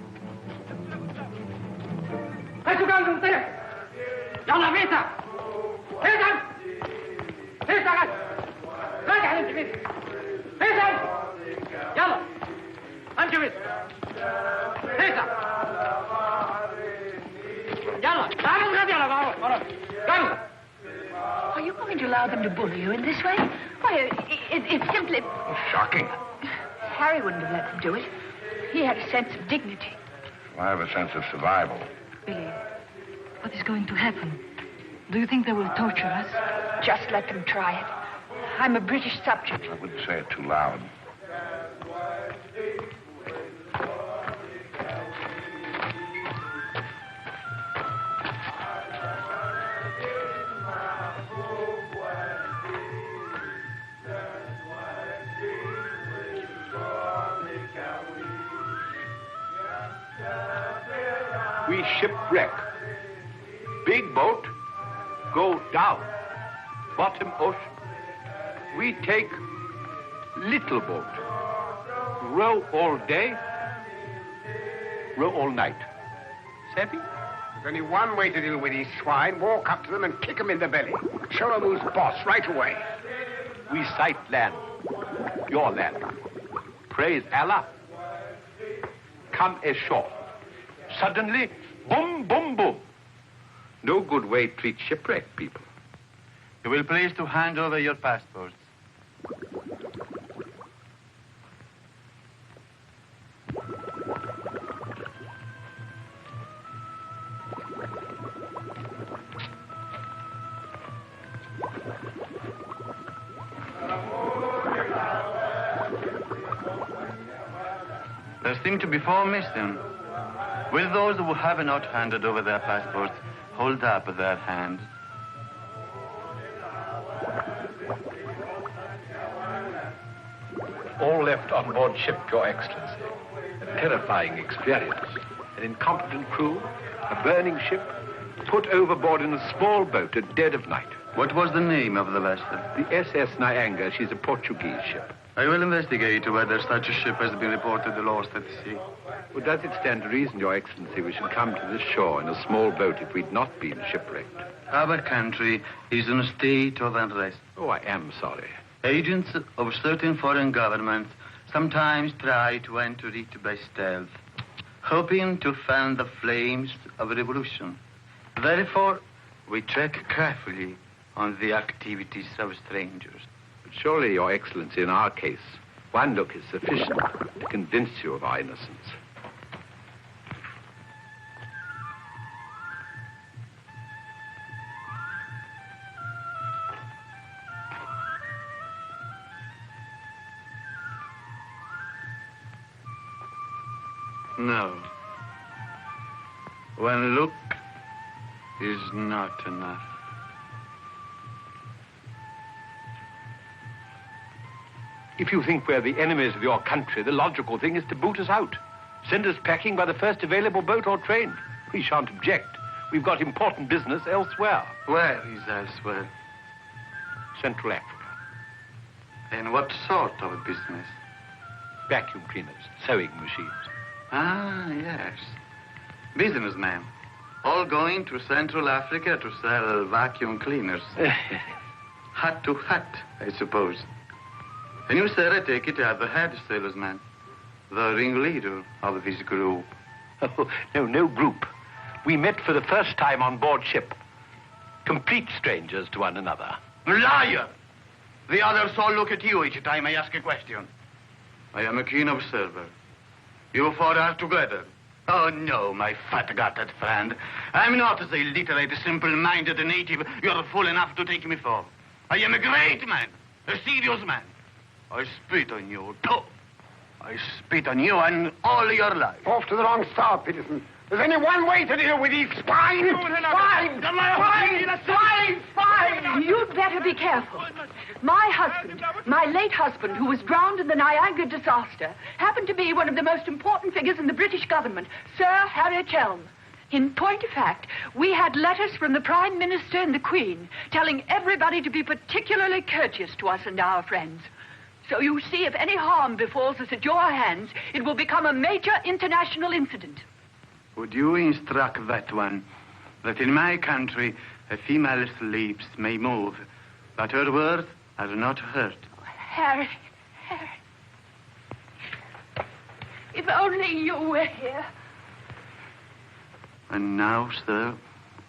Speaker 3: Are you going to allow them to bully you in this way? Why, it's simply...
Speaker 2: Shocking.
Speaker 3: Harry wouldn't have let them do it. He had a sense of dignity.
Speaker 2: I have a sense of survival.
Speaker 4: Billy, what is going to happen? Do you think they will torture us?
Speaker 3: Just let them try it. I'm a British subject.
Speaker 2: I wouldn't say it too loud.
Speaker 1: We shipwreck. Big boat, go down. Bottom ocean. We take little boat. Row all day, row all night. Savvy?
Speaker 7: There's only one way to deal with these swine. Walk up to them and kick them in the belly. Show them who's boss right away.
Speaker 1: We sight land. Your land. Praise Allah. Come ashore. Suddenly, boom, boom, boom. No good way to treat shipwrecked people.
Speaker 18: You will please to hand over your passports. There seem to be 4 missing. Will those who have not handed over their passports hold up their hands?
Speaker 1: All left on board ship, Your Excellency. A terrifying experience. An incompetent crew, a burning ship, put overboard in a small boat at dead of night.
Speaker 18: What was the name of the vessel?
Speaker 1: The SS Nyanga. She's a Portuguese ship.
Speaker 18: I will investigate whether such a ship has been reported lost at sea.
Speaker 1: Well, does it stand to reason, Your Excellency, we should come to this shore in a small boat if we'd not been shipwrecked?
Speaker 18: Our country is in a state of unrest.
Speaker 1: Oh, I am sorry.
Speaker 18: Agents of certain foreign governments sometimes try to enter it by stealth, hoping to fan the flames of revolution. Therefore, we check carefully on the activities of strangers.
Speaker 1: But surely, Your Excellency, in our case, one look is sufficient to convince you of our innocence.
Speaker 18: No. One look is not enough.
Speaker 1: If you think we're the enemies of your country, the logical thing is to boot us out. Send us packing by the first available boat or train. We shan't object. We've got important business elsewhere.
Speaker 18: Where is elsewhere?
Speaker 1: Central Africa.
Speaker 18: And what sort of a business?
Speaker 1: Vacuum cleaners, sewing machines.
Speaker 18: Ah, yes. Businessmen. All going to Central Africa to sell vacuum cleaners. Hat to hat, I suppose. And you, sir, I take it, are the head salesman, the ringleader of this group.
Speaker 1: Oh, no group. We met for the first time on board ship. Complete strangers to one another.
Speaker 18: Liar! The others all look at you each time I ask a question. I am a keen observer. You four are together. Oh, no, my fat-gutted friend. I'm not the illiterate, simple-minded native you're fool enough to take me for. I am a great man, a serious man. I spit on you, too. I spit on you and all your life.
Speaker 7: Off to the wrong star, Peterson. There's only one way to deal with these swine! Swine!
Speaker 3: You'd better be careful. My husband, my late husband, who was drowned in the Nyanga disaster, happened to be one of the most important figures in the British government, Sir Harry Chelm. In point of fact, we had letters from the Prime Minister and the Queen telling everybody to be particularly courteous to us and our friends. So you see, if any harm befalls us at your hands, it will become a major international incident.
Speaker 18: Would you instruct that one that in my country a female's lips may move, but her words are not heard?
Speaker 3: Harry. If only you were here.
Speaker 18: And now, sir,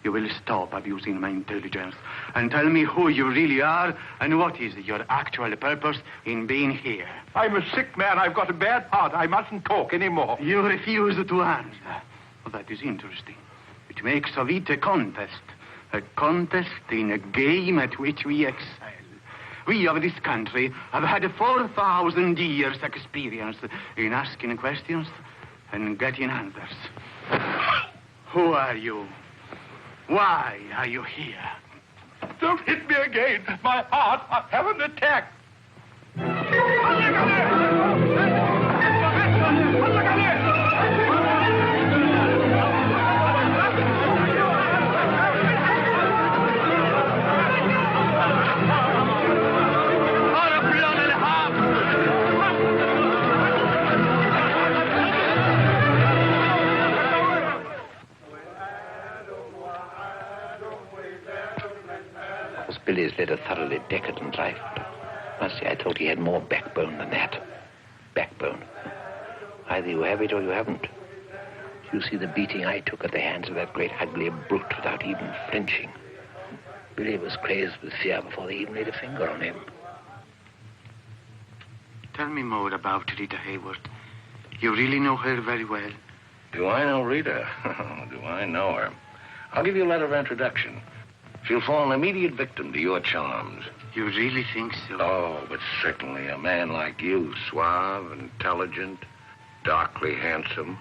Speaker 18: you will stop abusing my intelligence and tell me who you really are and what is your actual purpose in being here.
Speaker 1: I'm a sick man. I've got a bad heart. I mustn't talk anymore.
Speaker 18: You refuse to answer. Well, that is interesting. It makes of it a contest in a game at which we excel. We of this country have had 4,000 years' experience in asking questions and getting answers. Who are you? Why are you here?
Speaker 1: Don't hit me again. My heart. I have an attack. Billy's led a thoroughly decadent life. Must say, I thought he had more backbone than that. Backbone. Either you have it or you haven't. You see the beating I took at the hands of that great ugly brute without even flinching. Billy was crazed with fear before they even laid a finger on him.
Speaker 18: Tell me more about Rita Hayworth. You really know her very well?
Speaker 2: Do I know Rita? Do I know her? I'll give you a letter of introduction. She'll fall an immediate victim to your charms.
Speaker 18: You really think so?
Speaker 2: Oh, but certainly a man like you, suave, intelligent, darkly handsome.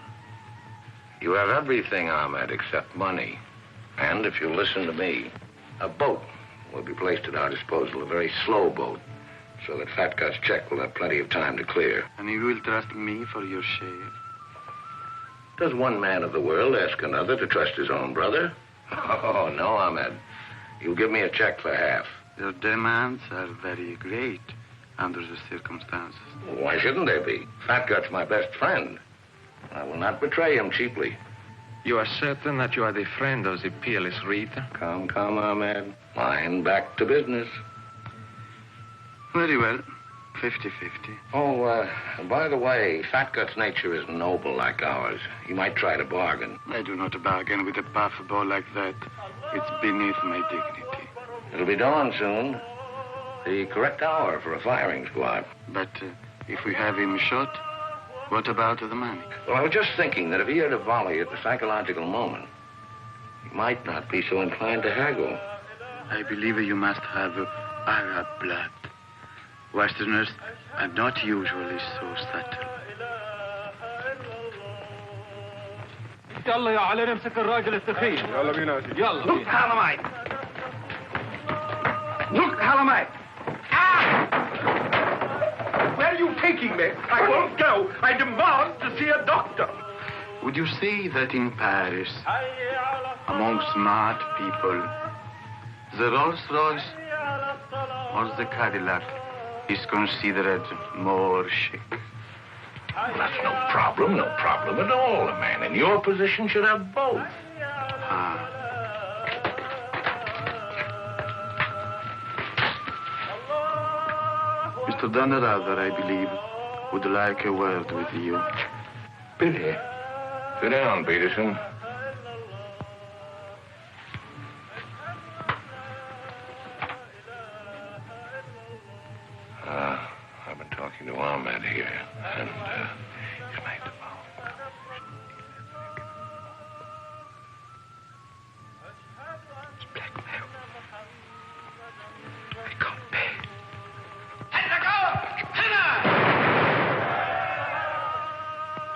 Speaker 2: You have everything, Ahmed, except money. And if you listen to me, a boat will be placed at our disposal, a very slow boat, so that Fat Gut's check will have plenty of time to clear.
Speaker 18: And you will trust me for your share?
Speaker 2: Does one man of the world ask another to trust his own brother? Oh, no, Ahmed. You give me a check for half.
Speaker 18: Your demands are very great under the circumstances.
Speaker 2: Why shouldn't they be? Fat Gut's my best friend. I will not betray him cheaply.
Speaker 19: You are certain that you are the friend of the peerless Rita?
Speaker 2: Come, Ahmed. Line back to business.
Speaker 18: Very well. 50-50.
Speaker 2: Oh, by the way, Fat Gut's nature is noble like ours. You might try to bargain.
Speaker 18: I do not bargain with a puffball like that. It's beneath my dignity.
Speaker 2: It'll be dawn soon. The correct hour for a firing squad.
Speaker 18: But if we have him shot, what about the money?
Speaker 2: Well, I was just thinking that if he had a volley at the psychological moment, he might not be so inclined to haggle.
Speaker 18: I believe you must have Arab blood. Westerners are not usually so subtle.
Speaker 20: يلا يا علي نمسك الراجل الثخين. يلا بينا يا سيدي. يلا.
Speaker 7: Look, Halamite. Look, Halamite. Where
Speaker 6: are you taking me? I won't go. I demand to see a doctor.
Speaker 18: Would you say that in Paris, among smart people, the Rolls-Royce or the Cadillac is considered more chic?
Speaker 2: Well, that's no problem at all. A man in your position should have both.
Speaker 18: Mr. Donnerada, I believe, would like a word with you.
Speaker 2: Billy, sit down, Peterson. I've been talking to Ahmed here, and he's made the phone. It's blackmail. They can't pay.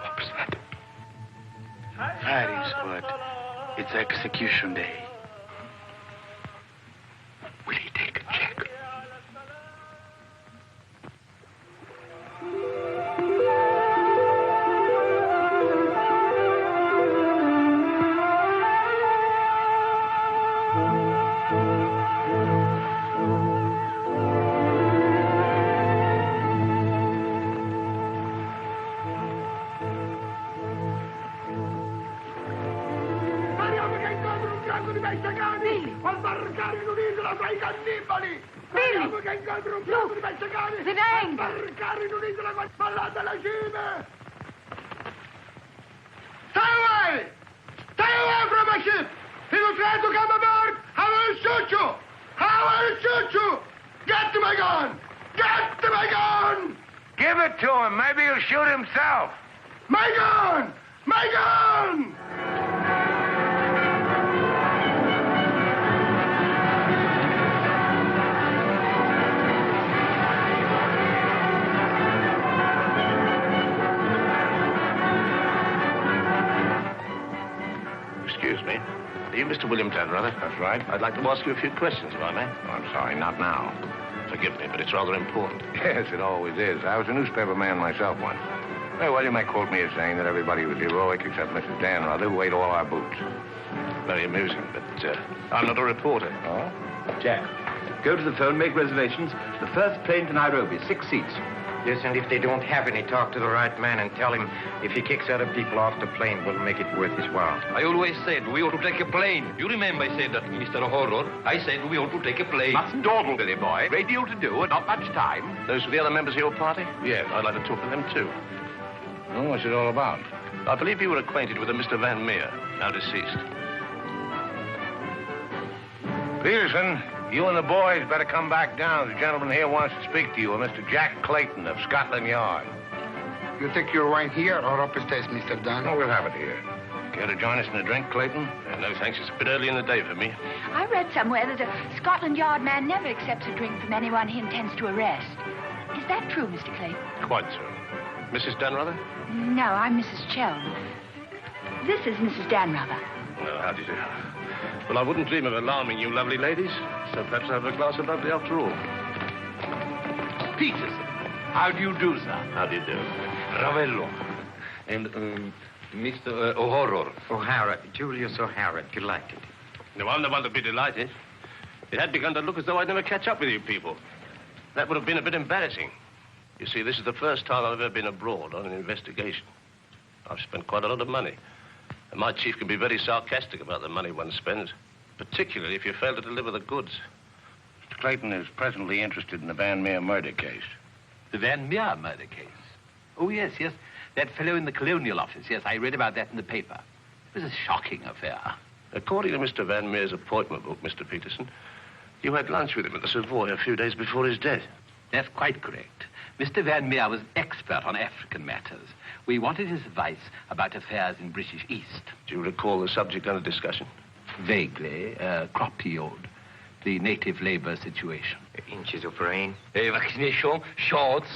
Speaker 2: What was that?
Speaker 18: Paris, but it's execution day.
Speaker 2: Will he take a check?
Speaker 6: Excuse me. Are you Mr. William Tanrather?
Speaker 2: That's right.
Speaker 6: I'd like to ask you a few questions, if I may.
Speaker 2: Oh, I'm sorry, not now.
Speaker 6: Forgive me, but it's rather important.
Speaker 2: Yes, it always is. I was a newspaper man myself once. Very well, you may quote me as saying that everybody was heroic except Mrs. Danrather, who ate all our boots.
Speaker 6: Very amusing, but I'm not a reporter.
Speaker 2: Oh?
Speaker 8: Jack, go to the phone, make reservations. The first plane to Nairobi, 6 seats.
Speaker 10: Yes, and if they don't have any, talk to the right man and tell him if he kicks other people off the plane, we'll make it worth his while.
Speaker 12: I always said we ought to take a plane. You remember I said that, Mr. Horror. I said we ought to take a plane.
Speaker 8: Mustn't dawdle, Billy boy. Great deal to do and not much time.
Speaker 6: Those were the other members of your party? Yes, I'd like to talk to them, too.
Speaker 2: Oh, what's it all about?
Speaker 6: I believe you were acquainted with a Mr. Van Meer, now deceased.
Speaker 2: Peterson, you and the boys better come back down. The gentleman here wants to speak to you, Mr. Jack Clayton of Scotland Yard.
Speaker 16: You take your wine here or upstairs, Mr. Dunn?
Speaker 2: No, we'll have it here. Care to join us in a drink, Clayton?
Speaker 6: No, thanks. It's a bit early in the day for me.
Speaker 3: I read somewhere that a Scotland Yard man never accepts a drink from anyone he intends to arrest. Is that true, Mr. Clayton?
Speaker 6: Quite so. Mrs. Danrather?
Speaker 3: No, I'm Mrs. Chelm. This is Mrs. Danrather.
Speaker 6: Well, how do you do? Well, I wouldn't dream of alarming you lovely ladies, so perhaps I'll have a glass of lovely after all.
Speaker 12: Peterson, how do you do, sir?
Speaker 6: How do you do?
Speaker 12: Ravello. And, Mr. O'Horror.
Speaker 10: O'Hara, Julius O'Hara, delighted.
Speaker 6: No, I'm the one to be delighted. It had begun to look as though I'd never catch up with you people. That would have been a bit embarrassing. You see, this is the first time I've ever been abroad on an investigation. I've spent quite a lot of money. And my chief can be very sarcastic about the money one spends, particularly if you fail to deliver the goods.
Speaker 2: Mr. Clayton is presently interested in the Van Meer murder case.
Speaker 1: The Van Meer murder case? Oh, yes, yes. That fellow in the Colonial Office. Yes, I read about that in the paper. It was a shocking affair.
Speaker 6: According to Mr. Van Meer's appointment book, Mr. Peterson, you had lunch with him at the Savoy a few days before his death.
Speaker 1: That's quite correct. Mr. Van Meer was expert on African matters. We wanted his advice about affairs in British East.
Speaker 6: Do you recall the subject under discussion?
Speaker 1: Vaguely. Crop yield. The native labor situation.
Speaker 10: Inches of rain.
Speaker 1: Vaccination, shorts.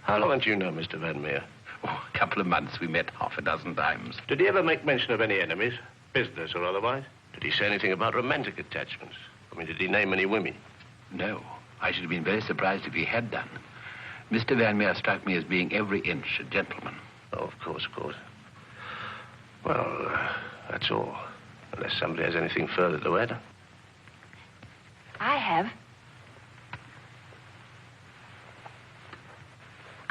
Speaker 6: How long do you know Mr. Van Meer?
Speaker 1: Oh, a couple of months. We met half a dozen times.
Speaker 6: Did he ever make mention of any enemies, business or otherwise? Did he say anything about romantic attachments? I mean, did he name any women?
Speaker 1: No. I should have been very surprised if he had done. Mr. Van Meer struck me as being every inch a gentleman.
Speaker 6: Oh, of course. Well, that's all. Unless somebody has anything further to add.
Speaker 3: I have.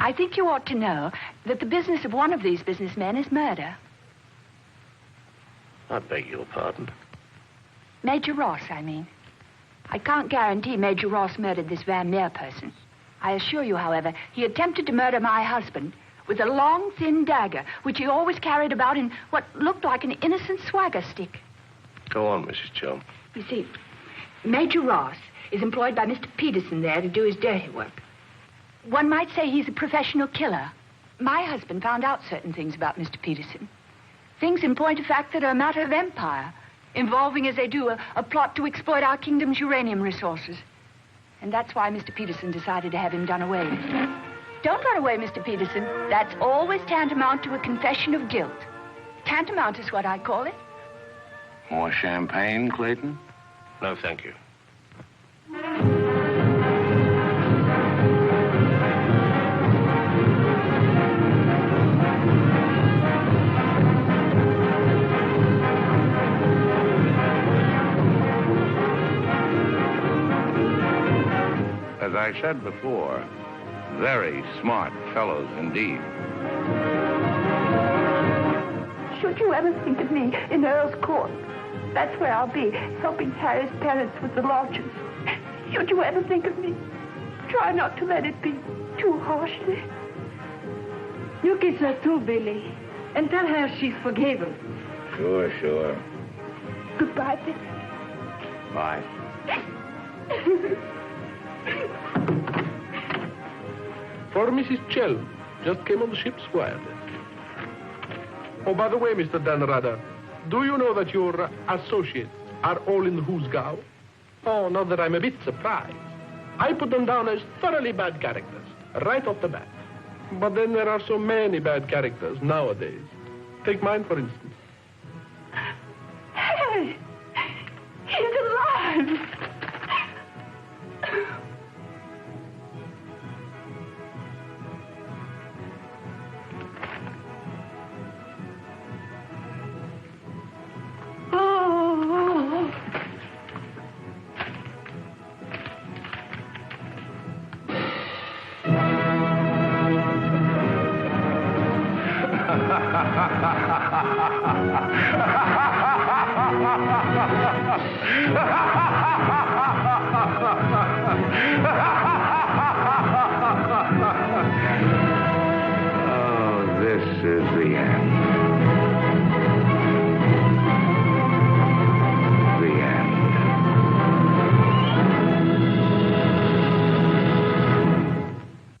Speaker 3: I think you ought to know that the business of one of these businessmen is murder.
Speaker 6: I beg your pardon.
Speaker 3: Major Ross, I mean. I can't guarantee Major Ross murdered this Van Meer person. I assure you, however, he attempted to murder my husband with a long, thin dagger, which he always carried about in what looked like an innocent swagger stick.
Speaker 6: Go on, Mrs. Joe.
Speaker 3: You see, Major Ross is employed by Mr. Peterson there to do his dirty work. One might say he's a professional killer. My husband found out certain things about Mr. Peterson. Things in point of fact that are a matter of empire, involving, as they do, a plot to exploit our kingdom's uranium resources. And that's why Mr. Peterson decided to have him done away with. Don't run away, Mr. Peterson. That's always tantamount to a confession of guilt. Tantamount is what I call it.
Speaker 2: More champagne, Clayton?
Speaker 6: No, thank you.
Speaker 2: As I said before, very smart fellows indeed.
Speaker 11: Should you ever think of me in Earl's Court, that's where I'll be, helping Harry's parents with the lodgers. Should you ever think of me, try not to let it be too harshly.
Speaker 4: You kiss her too, Billy, and tell her she's forgiven.
Speaker 2: Sure.
Speaker 11: Goodbye, Billy.
Speaker 2: Bye.
Speaker 21: For Mrs. Chell, just came on the ship, Squire. Oh, by the way, Mr. Danrada, do you know that your associates are all in the Hoosgow? Oh, not that I'm a bit surprised. I put them down as thoroughly bad characters, right off the bat. But then there are so many bad characters nowadays. Take mine, for instance.
Speaker 11: Harry! He's alive!
Speaker 2: Oh, this is the end.